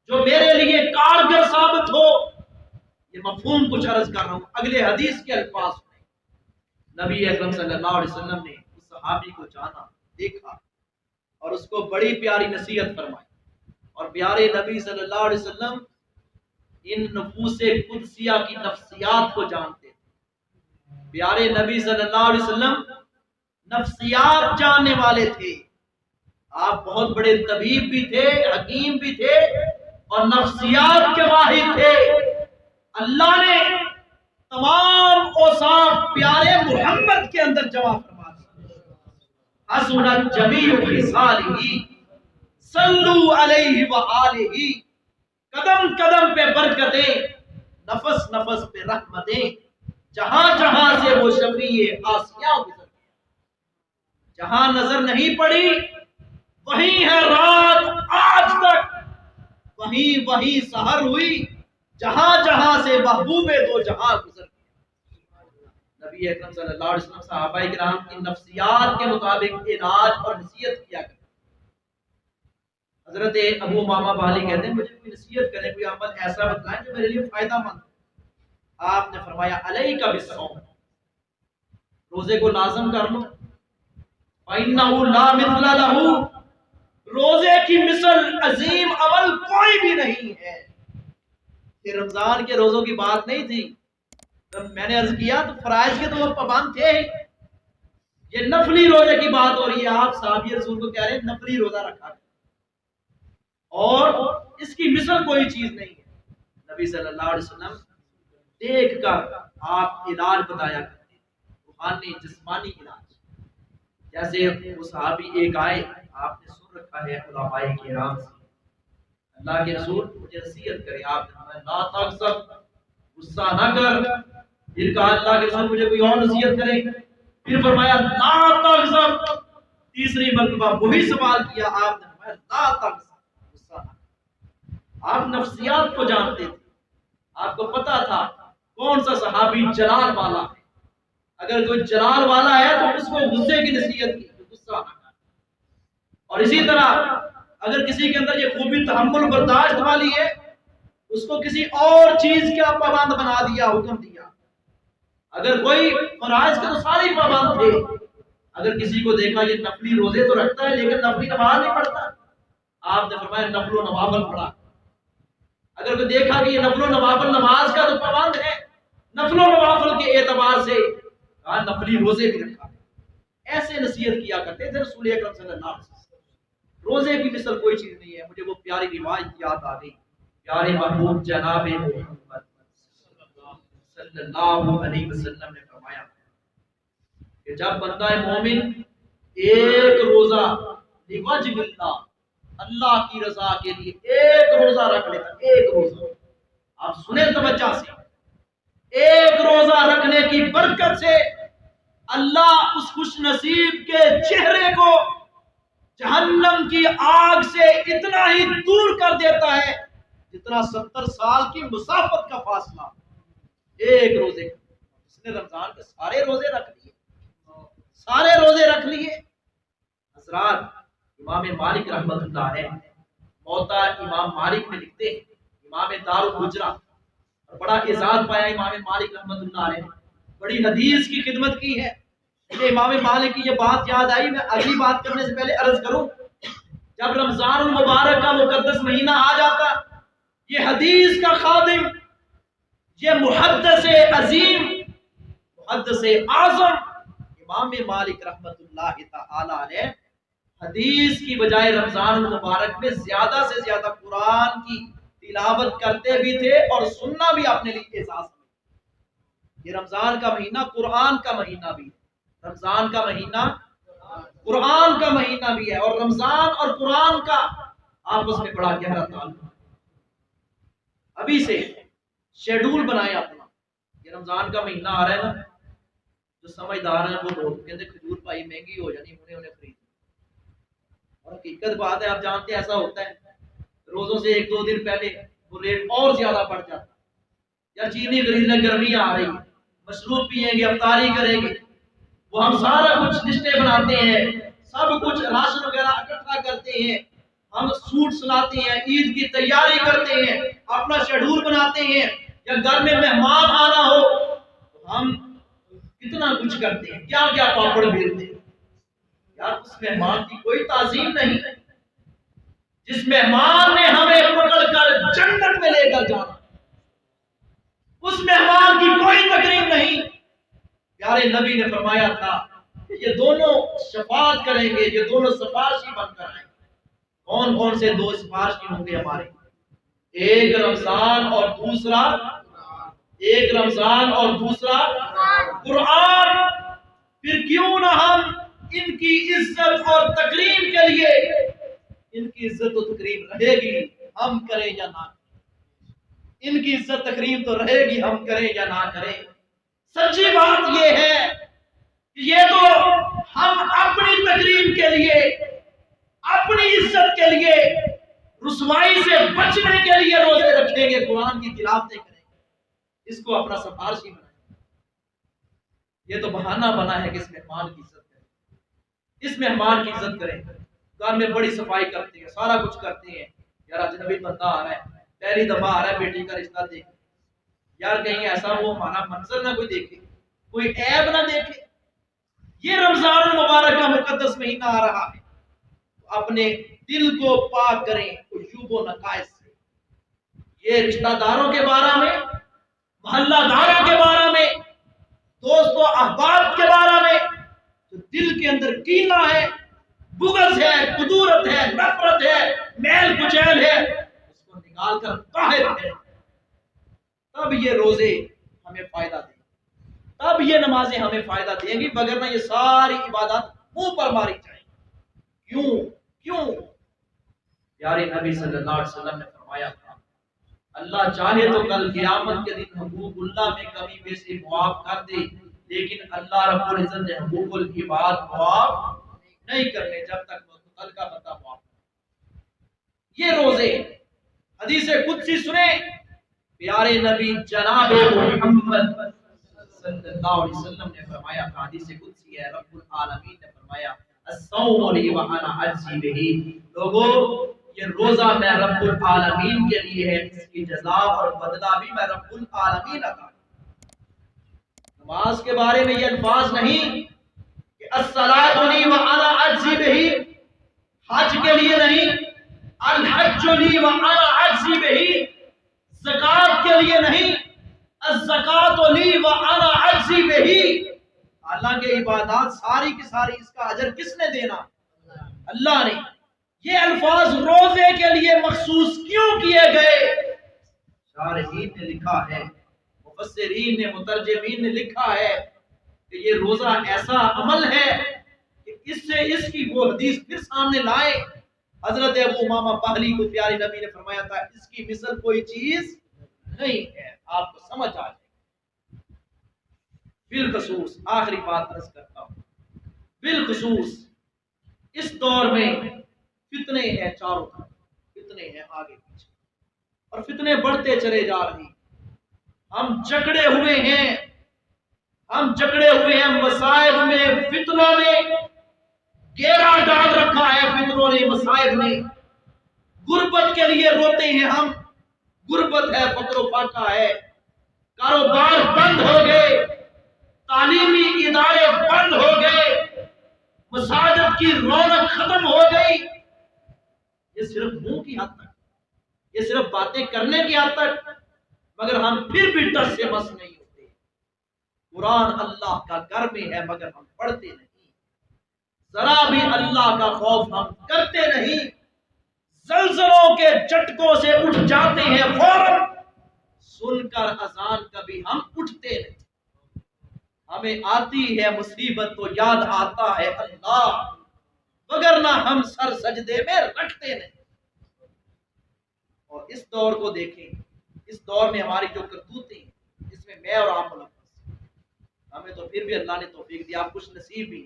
جو میرے لیے کارگر ثابت ہو. یہ مفہوم کچھ عرض کر رہا ہوں. اگلے حدیث کے الفاظ میں نبی اکرم صلی اللہ علیہ وسلم نے اس صحابی کو جانا، دیکھا اور اس کو بڑی پیاری نصیحت فرمائی. اور پیارے نبی صلی اللہ علیہ وسلم ان نفوس قدسیہ کی نفسیات کو جانتے تھے. پیارے نبی صلی اللہ علیہ وسلم نفسیات جاننے والے تھے. آپ بہت بڑے طبیب بھی تھے، حکیم بھی تھے اور نفسیات کے ماہر تھے. اللہ نے تمام اوصاف پیارے محمد کے اندر جمع فرما دیا. حسنت جمیع خصالہ صلو علیہ وآلہ. قدم قدم پہ برکتیں، نفس نفس پہ رحمتیں، جہاں جہاں سے وہ شفیع آسیہ گزر گیا. جہاں نظر نہیں پڑی وہیں ہے رات آج تک، وہیں وہیں سحر ہوئی جہاں جہاں سے محبوب دو جہاں گزر گیا. نبی اکرم صلی اللہ علیہ وسلم صحابہ کرام کی نفسیات کے مطابق علاج اور نصیحت کیا کرتے. حضرت ابو امامہ باہلی کہتے ہیں مجھے کوئی نصیحت کریں، کوئی عمل ایسا بتلائیں جو میرے لیے فائدہ مند. آپ نے فرمایا علیک بالصوم، روزے کو لازم کر لو. فإنہ لا مثل لہ، روزے کی مثل عظیم عمل کوئی بھی نہیں ہے. یہ رمضان کے روزوں کی بات نہیں تھی. میں نے عرض کیا تو فرائض کے تو وہ پابند تھے ہی. یہ نفلی روزے کی بات ہو رہی ہے، آپ صحابی رسول کو کہہ رہے ہیں نفلی روزہ رکھا کریں، اور اس کی مثل کوئی چیز نہیں ہے۔ نبی صلی اللہ علیہ وسلم دیکھ کر آپ علاج بتایا کرتے ہیں، روحانی جسمانی علاج۔ جیسے وہ صحابی ایک آئے، آپ نے سن رکھا ہے علماء کرام سے، اللہ کے رسول مجھے نصیحت کرے، آپ نے فرمایا لا تغضب، غصہ نہ کر۔ پھر کہا اللہ کے رسول مجھے کوئی اور نصیحت کرے، پھر فرمایا لا تغضب، تیسری مرتبہ وہی سوال کیا، آپ نے فرمایا لا تغضب، غصہ نہ کر۔ آپ نفسیات کو جانتے تھے، آپ کو پتا تھا کون سا صحابی جلال والا ہے، اگر کوئی جلال والا ہے تو اس کو غصے کی نصیحت کی، غصہ نہ کر۔ اور اسی طرح اگر کسی کے اندر یہ خوبی تحمل برداشت والی ہے، اس کو کسی اور چیز کا پابند بنا دیا، حکم دیا۔ اگر کوئی فرائض کے تو سارے پابند تھے، اگر کسی کو دیکھا یہ نفلی روزے تو رکھتا ہے لیکن نفلی نماز نہیں پڑھتا، آپ نے فرمایا نفل و نوافل پڑھا۔ اگر کوئی دیکھا کہ یہ نفل و نوافل نماز کا تو پابند ہے، نفل و نوافل کے اعتبار سے کہا نفلی روزے بھی رکھا۔ ایسے نصیحت کیا کرتے تھے رسول اکرم صلی اللہ علیہ وسلم۔ روزے کی مثل کوئی چیز نہیں ہے۔ مجھے وہ پیاری روایت یاد آ گئی، پیارے محبوب جناب محمد صلی اللہ علیہ وسلم نے فرمایا کہ جب بندہ مومن ایک روزہ لوجہ اللہ، اللہ کی رضا کے لیے ایک روزہ رکھ لیتا، ایک روزہ، آپ سنیں توجہ سے، ایک روزہ رکھنے کی برکت سے اللہ اس خوش نصیب کے چہرے کو جہنم کی آگ سے اتنا ہی دور کر دیتا ہے جتنا 70 سال کی مسافت کا فاصلہ ایک روزے کا۔ اس نے رمضان کے سارے روزے رکھ لیے، سارے روزے رکھ لیے۔ حضرات امام مالک رحمت اللہ علیہ موطا امام مالک میں لکھتے ہیں، امام دار الحجرہ، اور بڑا اعزاز پایا امام مالک رحمت اللہ علیہ، بڑی حدیث کی خدمت کی ہے۔ مجھے امام مالک کی یہ بات یاد آئی، میں اگلی بات کرنے سے پہلے عرض کروں، جب رمضان المبارک کا مقدس مہینہ آ جاتا، یہ حدیث کا خادم، یہ محدث عظیم، محدث اعظم امام مالک رحمت اللہ تعالی علیہ حدیث کی بجائے رمضان المبارک میں زیادہ سے زیادہ قرآن کی تلاوت کرتے بھی تھے اور سننا بھی اپنے لیے احساس میں۔ یہ رمضان کا مہینہ قرآن کا مہینہ بھی ہے، رمضان کا مہینہ قرآن کا مہینہ بھی ہے، اور رمضان اور قرآن کا آپس میں بڑا گہرا تعلق ہے۔ ابھی سے شیڈول بنائیں اپنا، یہ رمضان کا مہینہ آ رہا ہے نا، جو سمجھدار ہیں وہ لوگ کہتے کھجور پائی مہنگی ہو جانی، انہیں خرید، اور حقیقت بات ہے، آپ جانتے ہیں ایسا ہوتا ہے، روزوں سے ایک دو دن پہلے وہ ریٹ اور زیادہ بڑھ جاتا ہے، یا چینی خریدنے گرمی آ رہی ہے، مشروب پیئیں گے، افطاری کریں گے، وہ ہم سارا کچھ لسٹیں بناتے ہیں، سب کچھ راشن وغیرہ اکٹھا کرتے ہیں، ہم سوٹ سلاتے ہیں، عید کی تیاری کرتے ہیں، اپنا شیڈول بناتے ہیں، یا گھر میں مہمان آنا ہو تو ہم کتنا کچھ کرتے ہیں، کیا کیا پاپڑ بیلتے ہیں۔ یار اس مہمان کی کوئی تعظیم نہیں، جس مہمان نے ہمیں پکڑ کر جنت میں لے کر جانا، اس مہمان کی کوئی تقریب نہیں۔ پیارے نبی نے فرمایا تھا کہ یہ دونوں شفاعت کریں گے، یہ دونوں سفارشی بن کر آئیں گے۔ کون کون سے دو سفارشی ہوں گے ہمارے؟ ایک رمضان اور دوسرا، ایک رمضان اور دوسرا قرآن۔ پھر کیوں نہ ہم ان کی عزت اور تکریم کے لیے، ان کی عزت و تکریم رہے گی ہم کریں یا نہ کریں، ان کی عزت تکریم تو رہے گی ہم کریں یا نہ کریں۔ سچی بات یہ ہے کہ یہ تو ہم اپنی تکریم کے لیے، اپنی عزت کے لیے، رسوائی سے بچنے کے لیے روزے رکھیں گے، قرآن کی تلاوتیں کریں گے، اس کو اپنا سفارشی بنائیں۔ یہ تو بہانہ بنا ہے کہ اس مہمان کی عزت کریں، اس مہمان کی عزت کریں، گھر میں بڑی صفائی کرتے ہیں، سارا کچھ کرتے ہیں۔ یار اجنبی بندہ آ رہا ہے، پہلی دفعہ آ رہا ہے، بیٹی کا رشتہ دیکھ، یار کہیں ایسا وہ ہمارا منظر نہ کوئی دیکھے، کوئی عیب نہ دیکھے۔ یہ رمضان المبارک کا مقدس مہینہ آ رہا ہے، اپنے دل کو پاک کریں عیوب و نقائص سے۔ یہ رشتہ داروں کے بارے میں، محلہ داروں کے بارے میں، دوست و احباب کے بارے میں تو دل کے اندر کینہ ہے، بغض ہے، کدورت ہے، نفرت ہے، میل کچیل ہے، اس کو نکال کر باہر ہے، تب یہ روزے ہمیں فائدہ دیں گے، تب یہ نمازیں ہمیں فائدہ دیں گی، وگرنہ یہ ساری عبادات منہ پر ماری جائیں گی۔ کیوں؟ پیارے نبی صلی اللہ علیہ وسلم نے فرمایا تھا اللہ چاہے تو کل قیامت کے دن حقوق اللہ میں کمی بیشی معاف کر دے، لیکن اللہ رب العزت نے حقوق العباد معاف نہیں کرنے جب تک وہ کل کا بندہ معاف کرے۔ یہ روزے حدیث قدسی سنیں، پیارے نبی جناب محمد صلی اللہ علیہ وسلم نے فرمایا تھا، حدیث قدسی ہے، رب العالمین نے فرمایا الصوم لی وانا اجزی بہ، لوگوں یہ روزہ میں رب العالمین کے لیے ہے، اس کی جزا اور بدلہ بھی میں رب العالمین عطا کروں۔ نماز کے بارے میں یہ الفاظ نہیں کہ الصلاۃ لی وانا اجزی بہ، حج کے لیے نہیں، الحج لی وانا اجزی بہ، زکات کے لیے نہیں، الزکات لی وانا اجزی بہ، حالانکہ عبادات ساری کی ساری اس کا اجر کس نے دینا؟ اللہ نے۔ یہ الفاظ روزے کے لیے مخصوص کیوں کیے گئے؟ شارحین نے لکھا ہے، مفسرین نے، مترجمین نے لکھا ہے کہ یہ روزہ ایسا عمل ہے کہ اس کی وہ حدیث پھر سامنے لائے، حضرت ابو امامہ باہلی کو پیارے نبی نے فرمایا تھا اس کی مثل کوئی چیز نہیں ہے، آپ کو سمجھ آ جائے۔ بالخصوص آخری بات عرض کرتا ہوں، بالخصوص اس دور میں فتنے ہیں، چاروں طرف فتنے ہیں، آگے پیچھے، اور فتنے بڑھتے چلے جا رہے ہیں، ہم جکڑے ہوئے ہیں، مصائب میں، فتنوں نے گھیرا ڈال رکھا ہے، فتنوں نے، مصائب نے۔ غربت کے لیے روتے ہیں ہم، غربت ہے، فقر و فاقہ ہے، کاروبار بند ہو گئے، تعلیمی ادارے بند ہو گئے، مساجد کی رونق ختم ہو گئی۔ یہ صرف منہ کی حد تک، یہ صرف باتیں کرنے کی حد تک، مگر ہم پھر بھی ٹس سے مس نہیں ہوتے۔ قرآن اللہ کا گھر میں ہے مگر ہم پڑھتے نہیں، ذرا بھی اللہ کا خوف ہم کرتے نہیں، زلزلوں کے جھٹکوں سے اٹھ جاتے ہیں فوراً، سن کر اذان کبھی ہم اٹھتے نہیں، ہمیں آتی ہے مصیبت تو یاد آتا ہے اللہ، وگرنہ ہم سر سجدے میں رکھتے نہیں۔ اور اس دور کو دیکھیں، اس دور میں ہماری جو کرتوتیں ہیں، اس میں میں اور آپ ملوث، ہمیں تو پھر بھی اللہ نے توفیق دی، آپ خوش نصیب بھی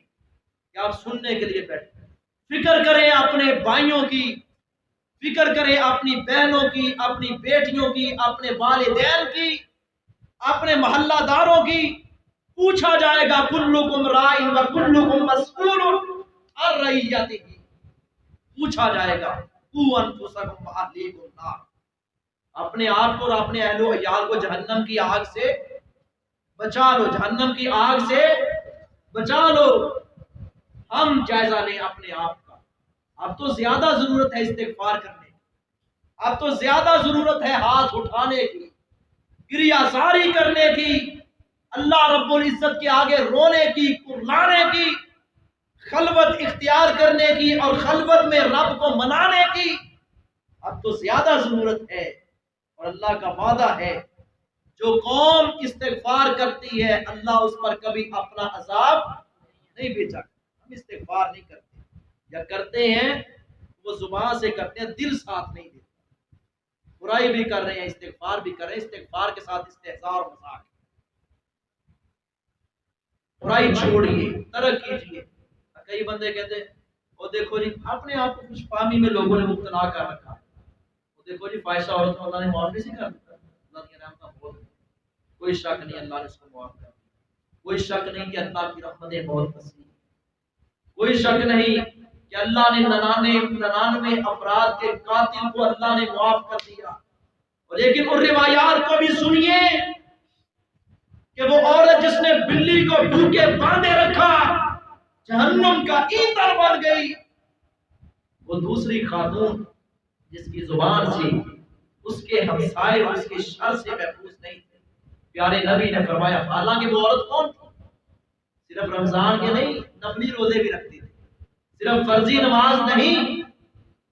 کہ آپ سننے کے لیے بیٹھے۔ فکر کریں اپنے بھائیوں کی، فکر کریں اپنی بہنوں کی، اپنی بیٹیوں کی، اپنے والدین کی، اپنے محلہ داروں کی۔ پوچھا جائے گا کلکم راعٍ وکلکم مسئول عن رعیتہ، پوچھا جائے گا قوا انفسکم واہلیکم النار، اپنے آپ کو اور اپنے اہل و عیال کو جہنم کی آگ سے بچا لو، جہنم کی آگ سے بچا لو۔ ہم جائزہ لیں اپنے آپ کا، اب تو زیادہ ضرورت ہے استغفار کرنے کی، اب تو زیادہ ضرورت ہے ہاتھ اٹھانے کی، گریہ زاری کرنے کی، اللہ رب العزت کے آگے رونے کی، کرلانے کی، خلوت اختیار کرنے کی اور خلوت میں رب کو منانے کی، اب تو زیادہ ضرورت ہے۔ اور اللہ کا وعدہ ہے جو قوم استغفار کرتی ہے اللہ اس پر کبھی اپنا عذاب نہیں بھیجا۔ ہم استغفار نہیں کرتے، یا کرتے ہیں وہ زبان سے کرتے ہیں، دل ساتھ نہیں دیتا، برائی بھی کر رہے ہیں، استغفار بھی کر رہے ہیں، استغفار کے ساتھ استہزاء اور مذاق۔ برائی چھوڑیے، ترک کیجیے۔ کئی بندے کہتے ہیں وہ دیکھو جی اپنے آپ کو کچھ فہمی میں لوگوں نے مبتلا کر رکھا، وہ دیکھو جی فاحشہ عورت کو اللہ نے معاف نہیں کر دیتا، اللہ کی رحمت بہت ہے، کوئی شک نہیں اللہ نے اس کو معاف کر دیا، کوئی شک نہیں کہ اللہ کی رحمتیں بہت وسیع، کوئی شک نہیں کہ اللہ نے 99 افراد کے قاتل کو اللہ نے معاف کر دیا۔ لیکن ان روایات کو بھی سنیے کہ وہ عورت جس نے بلی کو بھوکے باندھے رکھا جہنم کا ایندھن بن گئی، وہ دوسری خاتون جس کی زبان سے اس کے ہمسائے اس کے شر سے محفوظ نہیں تھے، پیارے نبی نے فرمایا، حالانکہ وہ عورت کون تھی؟ صرف رمضان کے نہیں، نفلی روزے بھی رکھتی تھی، صرف فرضی نماز نہیں،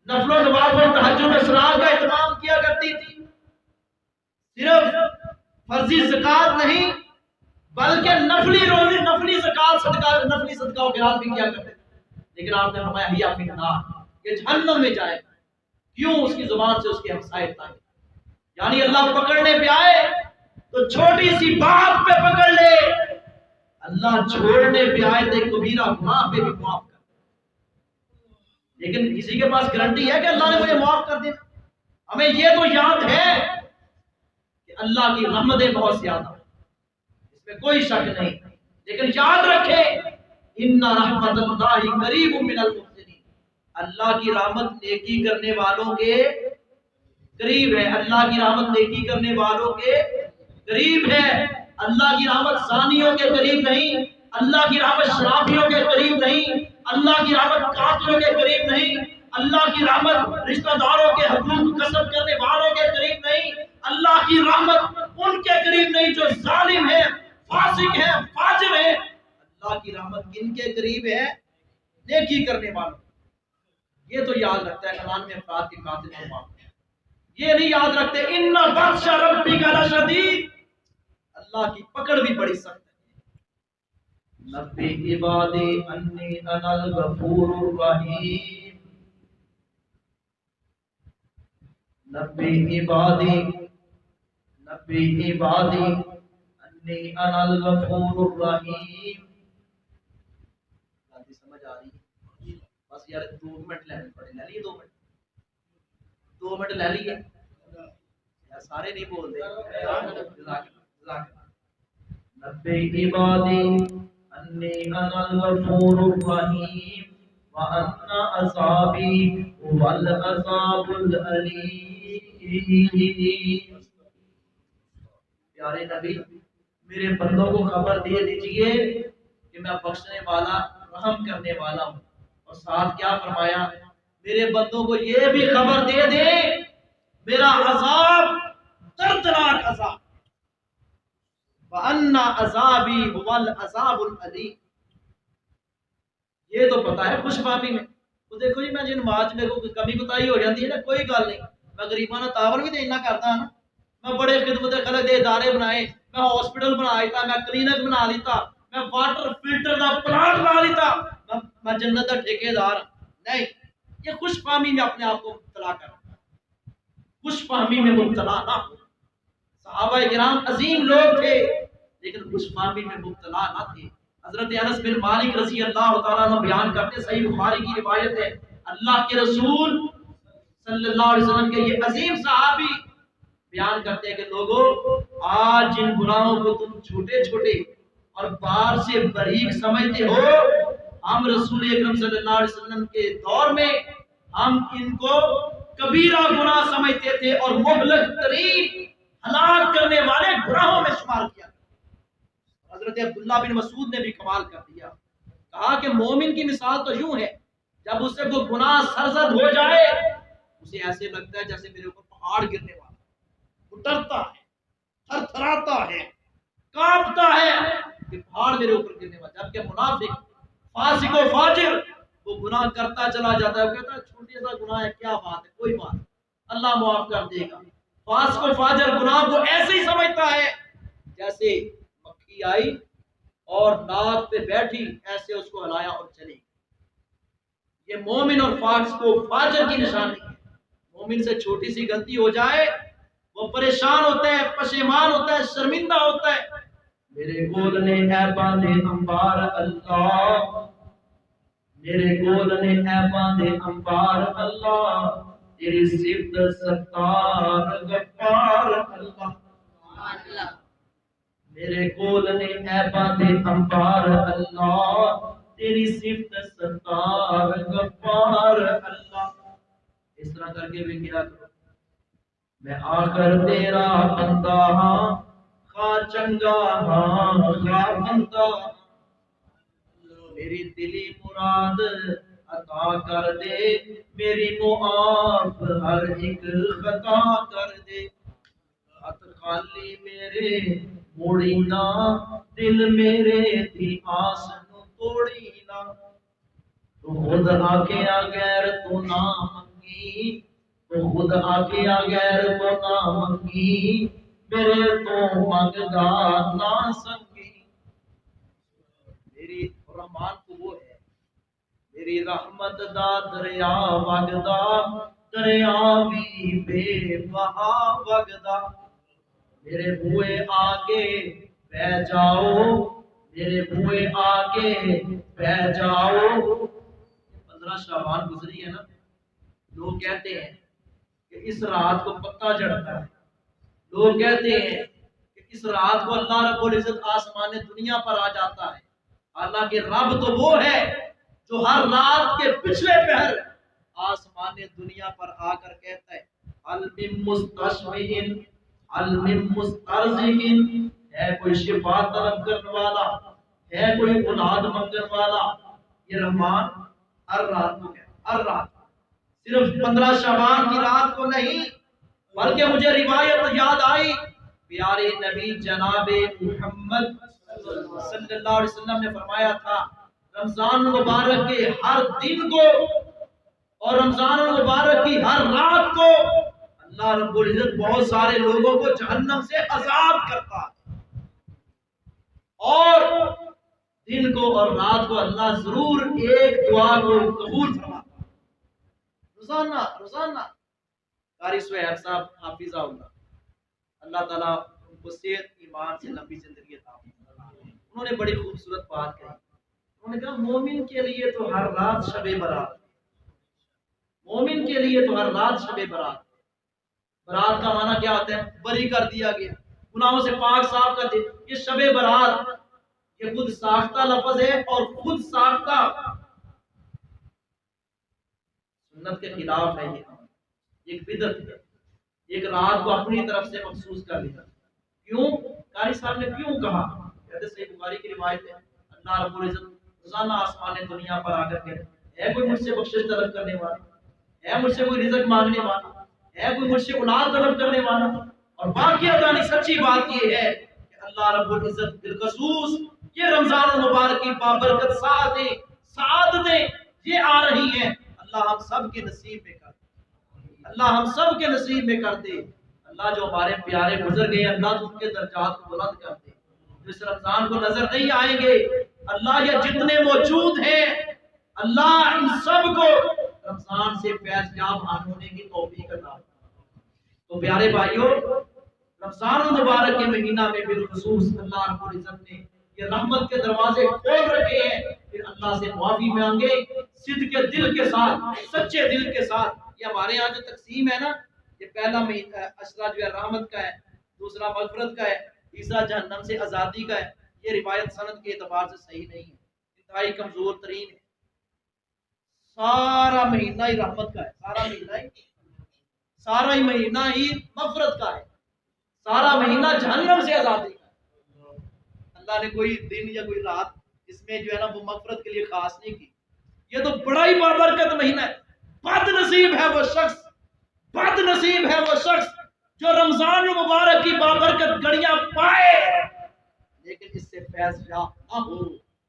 نفل و نوافل اور تہجد و اسرار کا اہتمام کیا کرتی تھی، صرف فرضی زکات نہیں بلکہ نفلی روزے، نفلی زکات، صدقہ، نفلی صدقہ و خیرات بھی کیا کرتے تھے۔ لیکن آپ نے فرمایا ہی فی النار، یہ جہنم میں جائے گا۔ کیوں؟ اس کی زبان سے اس کے ہمسائے تھا، یعنی اللہ پکڑنے پہ آئے تو چھوٹی سی بات پہ پکڑ لے، اللہ چھوڑنے پہ آئے تو کبیرہ گناہ پہ بھی معاف کر۔ لیکن کسی کے پاس گارنٹی ہے کہ اللہ نے مجھے معاف کر دینا؟ ہمیں یہ تو یاد ہے کہ اللہ کی رحمتیں بہت زیادہ، اس میں کوئی شک نہیں، لیکن یاد رکھے ان رحمت اللہ قریب من المحسنین، اللہ کی رحمت نیکی کرنے والوں کے قریب ہے، اللہ کی رحمت نیکی کرنے والوں کے قریب ہے، اللہ کی رحمت زانیوں کے قریب نہیں، اللہ کی رحمت شرابیوں کے قریب نہیں، اللہ کی رحمت قاتلوں کے قریب نہیں، اللہ کی رحمت رشتہ داروں کے حقوق غصب کرنے والوں کے قریب نہیں، اللہ کی رحمت ان کے قریب نہیں جو ظالم ہے، فاسق ہے، فاجر ہے۔ اللہ کی رحمت کن کے قریب ہے؟ نیکی کرنے والوں۔ یہ تو یاد رکھتا ہے قرآن میں افراد کے قاتل کو معاف، یہ نہیں یاد رکھتے ان بطش ربک لشدید، اللہ کی پکڑ بھی بڑی سخت ہے۔ نبی عبادی انی انا الغفور الرحیم، نبی عبادی انی انا الغفور الرحیم۔ بات سمجھ آ رہی ہے؟ بس یار 2 منٹ لینے پڑے، لے لیے 2 منٹ، 2 منٹ لے لیے یار، سارے نہیں بول رہے۔ نبی عبادی انی انا الغفور الرحیم وان عذابی هو العذاب العلیم۔ پیارے نبی، میرے بندوں کو خبر دے دیجئے کہ میں بخشنے والا، رحم کرنے والا ہوں، اور ساتھ کیا فرمایا؟ میرے بندوں کو یہ بھی خبر دے دے میرا عذاب دردناک عذاب، وَأَنَّ عَذَابِي هُوَ الْعَذَابُ الْعَلِيمُ۔ یہ تو پتا ہے خوش فہمی میں۔ تو دیکھو جی، میں جن نماز میں کوئی کمی کوتاہی ہو جاتی ہے نا، کوئی گل نہیں، میں غریبانہ تعاون بھی تو اتنا کرتا ہوں نا، میں بڑے خدمت خلق دے ادارے بنائے، میں ہاسپٹل بنا لیتا، میں کلینک بنا لیتا، میں واٹر فلٹر دا پلانٹ بنا لیتا، میں جنت دا ٹھیکیدار نہیں۔ یہ خوش فہمی میں اپنے آپ کو مبتلا کر، خوش فہمی میں مبتلا نہ ہو۔ صحابہ کرام عظیم لوگ تھے لیکن خوش فہمی میں مبتلا نہ تھے۔ حضرت انس بن مالک رضی اللہ تعالیٰ عنہ بیان کرتے، صحیح بخاری کی روایت ہے، اللہ کے رسول صلی اللہ علیہ وسلم کے یہ عظیم صحابی بیان کرتے ہیں کہ لوگوں، آج جن گناہوں کو تم چھوٹے چھوٹے اور بار سے باریک سمجھتے ہو، ہم رسول اکرم صلی اللہ علیہ وسلم کے دور میں ہم ان کو کبیرہ گناہ سمجھتے تھے اور مہلک ترین ہلاک کرنے والے گناہوں میں شمار کیا۔ حضرت عبداللہ بن مسعود نے بھی کمال کر دیا، کہا کہ مومن کی مثال تو یوں ہے، جب اسے کوئی گناہ سرزد ہو جائے اسے ایسے لگتا ہے جیسے میرے اوپر پہاڑ گرنے والا، وہ ڈرتا ہے، تھر تھراتا ہے، کانپتا ہے کہ پہاڑ میرے اوپر گرنے والا۔ جبکہ منافق، فاسق و فاجر، وہ گناہ کرتا چلا جاتا ہے، وہ کہتا ہے چھوٹی سا گناہ ہے، کیا بات ہے، کوئی بات، اللہ معاف کر دے گا۔ فاسق و فاجر گناہ کو ایسے ہی سمجھتا ہے جیسے مکھی آئی اور ناک پہ بیٹھی، ایسے اس کو ہلایا اور چلی۔ یہ مومن اور فاسق و فاجر کی نشانی ہے۔ مومن سے چھوٹی سی غلطی ہو جائے وہ پریشان ہوتا ہے، پشیمان ہوتا ہے، شرمندہ ہوتا ہے۔ میرے گول نے عیباں دے انبار اللہ، میرے گول نے عیباں دے انبار اللہ، تیری صفت ستار غفار اللہ۔ میرے گول نے عیباں دے انبار اللہ، تیری صفت ستار غفار اللہ۔ اس طرح کر کے بھی کیا کرو، میں آخر تیرا بندہ ہاں، خواہ چنگا ہاں خواہ بندہ، میری دلی مراد عطا کر دے، میری معاف ہر ایک خطا کر دے۔ ہاتھ خالی میرے موڑی نا، دل میرے دی آس نو توڑی نا، تو خود آگے غیر تو نہ منگی، تو خود آگے غیر تو نہ منگی، میرے تو منگدا نہ سنگی۔ میری رحمان کو وہ ہے، میری رحمت دا دریا وگدا، دریا بھی بے بہا وگدا، میرے بوئے آگے بہ جاؤ، میرے بوئے آگے بہ جاؤ۔ 15 شعبان گزری ہے نا، لوگ کہتے ہیں کہ اس رات کو پتہ جڑتا ہے، لوگ کہتے ہیں کہ اس رات کو اللہ رب العزت آسمان دنیا پر آ جاتا ہے، حالانکہ رب تو وہ ہے جو ہر رات کے پچھلے پہر آسمان دنیا پر آ کر کہتا ہے حل من مستشفعین، حل من مسترزقین، ہے کوئی شفا طلب کرنے والا، ہے کوئی اولاد مانگنے والا۔ یہ رحمان ہر رات کو کہتا ہے، ہر رات، صرف 15 شعبان کی رات کو نہیں، بلکہ مجھے روایت یاد آئی، پیارے نبی جناب محمد صلی اللہ علیہ وسلم نے فرمایا تھا رمضان المبارک کے ہر دن کو اور رمضان المبارک کی ہر رات کو اللہ رب العزت بہت سارے لوگوں کو جہنم سے عذاب کرتا ہے، اور دن کو اور رات کو اللہ ضرور ایک دعا کو قبول فرماتا ہے، روزانہ روزانہ۔ قاری سہیب صاحب حافظہ اللہ تعالیٰ ان کو صحت ایمان سے لمبی زندگی عطا فرمائے، انہوں نے بڑی خوبصورت بات کہی، انہوں نے کہا مومن کے لیے تو ہر رات شب برات، مومن کے لیے تو ہر رات شب برات۔ برات کا معنی کیا ہوتا ہے؟ بری کر دیا گیا، گناہوں سے پاک صاف کر دیا۔ یہ شب برات یہ خود ساختہ لفظ ہے، اور خود ساختہ سنت کے خلاف ہے، یہ ایک بدعت ہے، ایک رات کو اپنی طرف سے مخصوص کر لیا۔ کیوں؟ قاری صاحب نے کیوں کہا؟ کہتے صحیح بخاری کی روایت ہے، اللہ رب العزت روزانہ آسمان دنیا پر آ کر کے ہے کوئی مجھ سے بخشش طلب کرنے والا، ہے مجھ سے کوئی رزق مانگنے والا، ہے کوئی مجھ سے اولاد طلب کرنے والا؟ اور واقعہ دانی سچی بات یہ ہے کہ اللہ رب العزت بالخصوص یہ رمضان المبارک کی بابرکت سعادتیں یہ آ رہی ہیں، اللہ ہم سب کے نصیب میں کر دے، اللہ ہم سب کے نصیب میں کر دے۔ اللہ جو ہمارے پیارے گزر گئے اللہ تو ان کے درجات کو بلند کر دے، جو اس رمضان کو نظر نہیں آئیں گے اللہ یہ جتنے موجود ہیں اللہ ان سب کو رمضان سے فیض یاب ہونے کی توفیق عطا فرمائے۔ تو پیارے بھائیوں، رمضان المبارک کے مہینہ میں بالخصوص اللہ رب العزت نے یہ رحمت کے دروازے کھول رکھے ہیں، پھر اللہ سے معافی مانگے صدق کے دل کے ساتھ، سچے دل کے ساتھ۔ یہ ہمارے یہاں جو تقسیم ہے نا، یہ پہلا اشرا جو ہے رحمت کا ہے، دوسرا مغفرت کا ہے، تیسرا جہنم سے آزادی کا ہے۔ یہ روایت سند کے اعتبار سے صحیح نہیں ہے، انتہائی کمزور ترین ہے۔ سارا مہینہ ہی رحمت کا ہے، سارا ہی مہینہ ہی مغفرت کا ہے، سارا مہینہ جہنم سے آزادی کا ہے۔ اللہ نے کوئی دن یا کوئی رات اس میں جو ہے نا وہ مغفرت کے لیے خاص نہیں کی۔ یہ تو بڑا ہی بابرکت مہینہ ہے۔ بد نصیب ہے وہ شخص جو رمضان المبارک کی بابرکت گھڑیاں پائے لیکن اس سے فیض یاب نہ ہو۔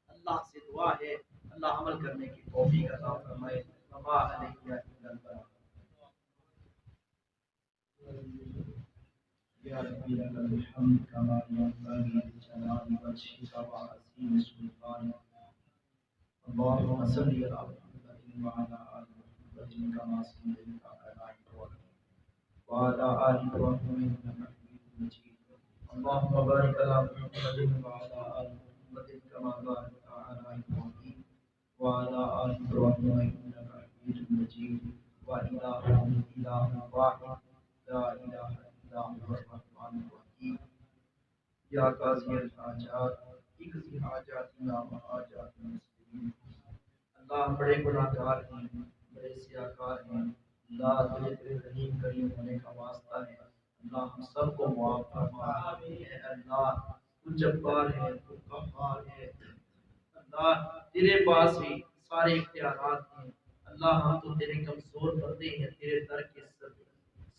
اللہ سے دعا ہے اللہ عمل کرنے کی توفیق عطا فرمائے۔ وما علیہ الا البلاغ۔ یا ربی لک الحمد کما ينبغي لجلال وجهك وعظیم سلطانك۔ اللهم صل على محمد وعلى آل محمد كما صليت على إبراهيم وعلى آل إبراهيم إنك حميد مجيد۔ اللهم بارك على محمد وعلى آل محمد كما باركت على إبراهيم وعلى آل إبراهيم إنك حميد مجيد۔ وإلهكم إله واحد لا إله إلا هو الرحمن الرحيم۔ یا قاضی الحاجات اقضی حاجاتنا وحاجات المسلمین۔ اللہ ہم بڑے گناہگار ہیں، بڑے سیاہکار ہیں، اللہ تیرے رحیم کریم ہونے کا واسطہ ہے، اللہ ہم سب کو معاف فرما۔ اے اللہ تو جبار ہے، تو قہار ہے، اللہ تیرے پاس ہی سارے اختیارات ہیں، اللہ ہم تو تیرے کمزور بندے ہیں، تیرے در کے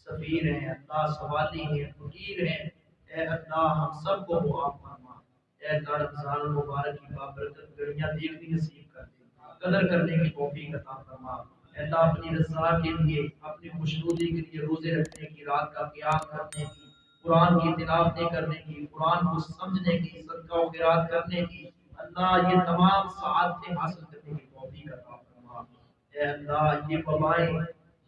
سفیر ہیں اللہ، سوالی ہیں، فقیر ہیں، اے اللہ ہم سب کو معاف فرما، اے اللہ رمضان المبارک کی بابرکت گھڑیاں دیکھنی نصیب کر دے، قدر کرنے کی توفیق عطا فرما، اے اللہ اپنی رضا کے لیے، اپنی خوشنودی کے لیے روزے رکھنے کی، رات کا قیام کرنے کی، قرآن کی تلاوتیں کرنے کی، قرآن کو سمجھنے کی، صدقہ و خیرات کرنے کی، اللہ یہ تمام سعادتیں حاصل کرنے کی توفیق عطا فرما، اے اللہ یہ وبائیں،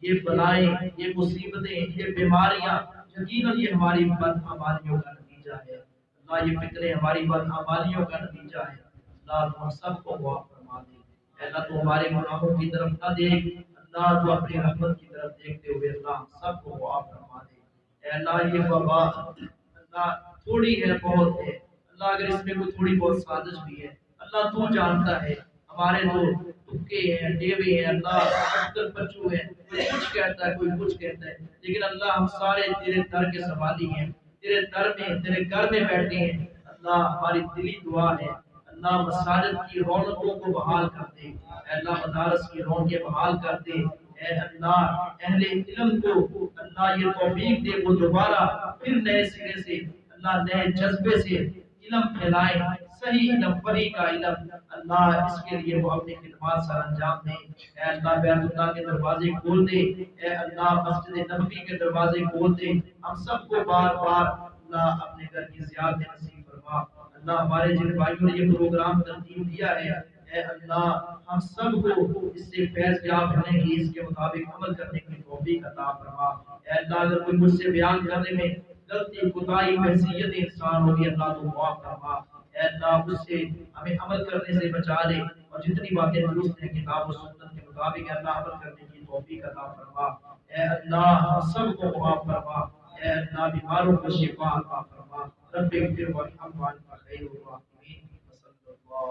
یہ بلائیں، یہ مصیبتیں، یہ بیماریاں یقیناً یہ ہماری بدعمالیوں کا نتیجہ ہے، اللہ یہ فتنے ہماری بدعمالیوں کا نتیجہ ہے، اللہ تو ہم سب کو معاف فرما دے، اے اللہ تو ہمارے گناہوں کی طرف نہ دیکھ، اللہ تو اپنی رحمت کی طرف دیکھتے ہوئے اللہ ہم سب کو معاف فرما دے، اے اللہ یہ وبا اللہ تھوڑی ہے بہت ہے، اللہ اگر اس میں کوئی تھوڑی بہت سازش بھی ہے اللہ تو جانتا ہے، ہمارے تو تکے ہیں، ڈیوے ہیں، اللہ اکثر پچو ہیں، کوئی کچھ کہتا ہے کوئی کچھ کہتا ہے، لیکن اللہ ہم سارے تیرے در کے سوالی ہیں، تیرے در میں تیرے گھر میں بیٹھے ہیں، اللہ ہماری دلی دعا ہے، اللہ مساجد کی رونقوں کو بحال کر دے، اے اللہ مدارس کی رونقیں بحال کر دے، اے اللہ اہل علم کو اللہ یہ توفیق دے وہ دوبارہ پھر نئے سرے سے اللہ نئے جذبے سے علم پھیلائیں، صحیح علم، وحی کا علم، اللہ اس کے لیے وہ اپنی خدمات سر انجام دیں، اے اللہ بیت اللہ کے دروازے کھول دے، اے اللہ مسجد نبوی کے دروازے کھول دے، ہم سب کو بار بار اللہ اپنے گھر کی زیارت نصیب فرما، اللہ ہمارے جن بھائیوں نے یہ پروگرام ترتیب دیا ہے اے اللہ ہم سب کو اس سے فیض یاب ہونے کی، اس کے مطابق عمل کرنے کی توفیق عطا فرما، اے اللہ اگر کوئی مجھ سے بیان کرنے میں غلطی کوتاہی حیثیت انسان ہوگی اللہ تو معاف فرما، اے اللہ اس سے ہمیں عمل کرنے سے بچا لے، اور جتنی باتیں درست ہیں کتاب و سنت کے مطابق اللہ عمل کرنے کی توفیق عطا فرما، اے اللہ ہم سب کو معاف فرما، اے اللہ بیماروں کو شفا عطا فرما، رب اغفر وارحم وانت خیر الراحمین، صلی اللہ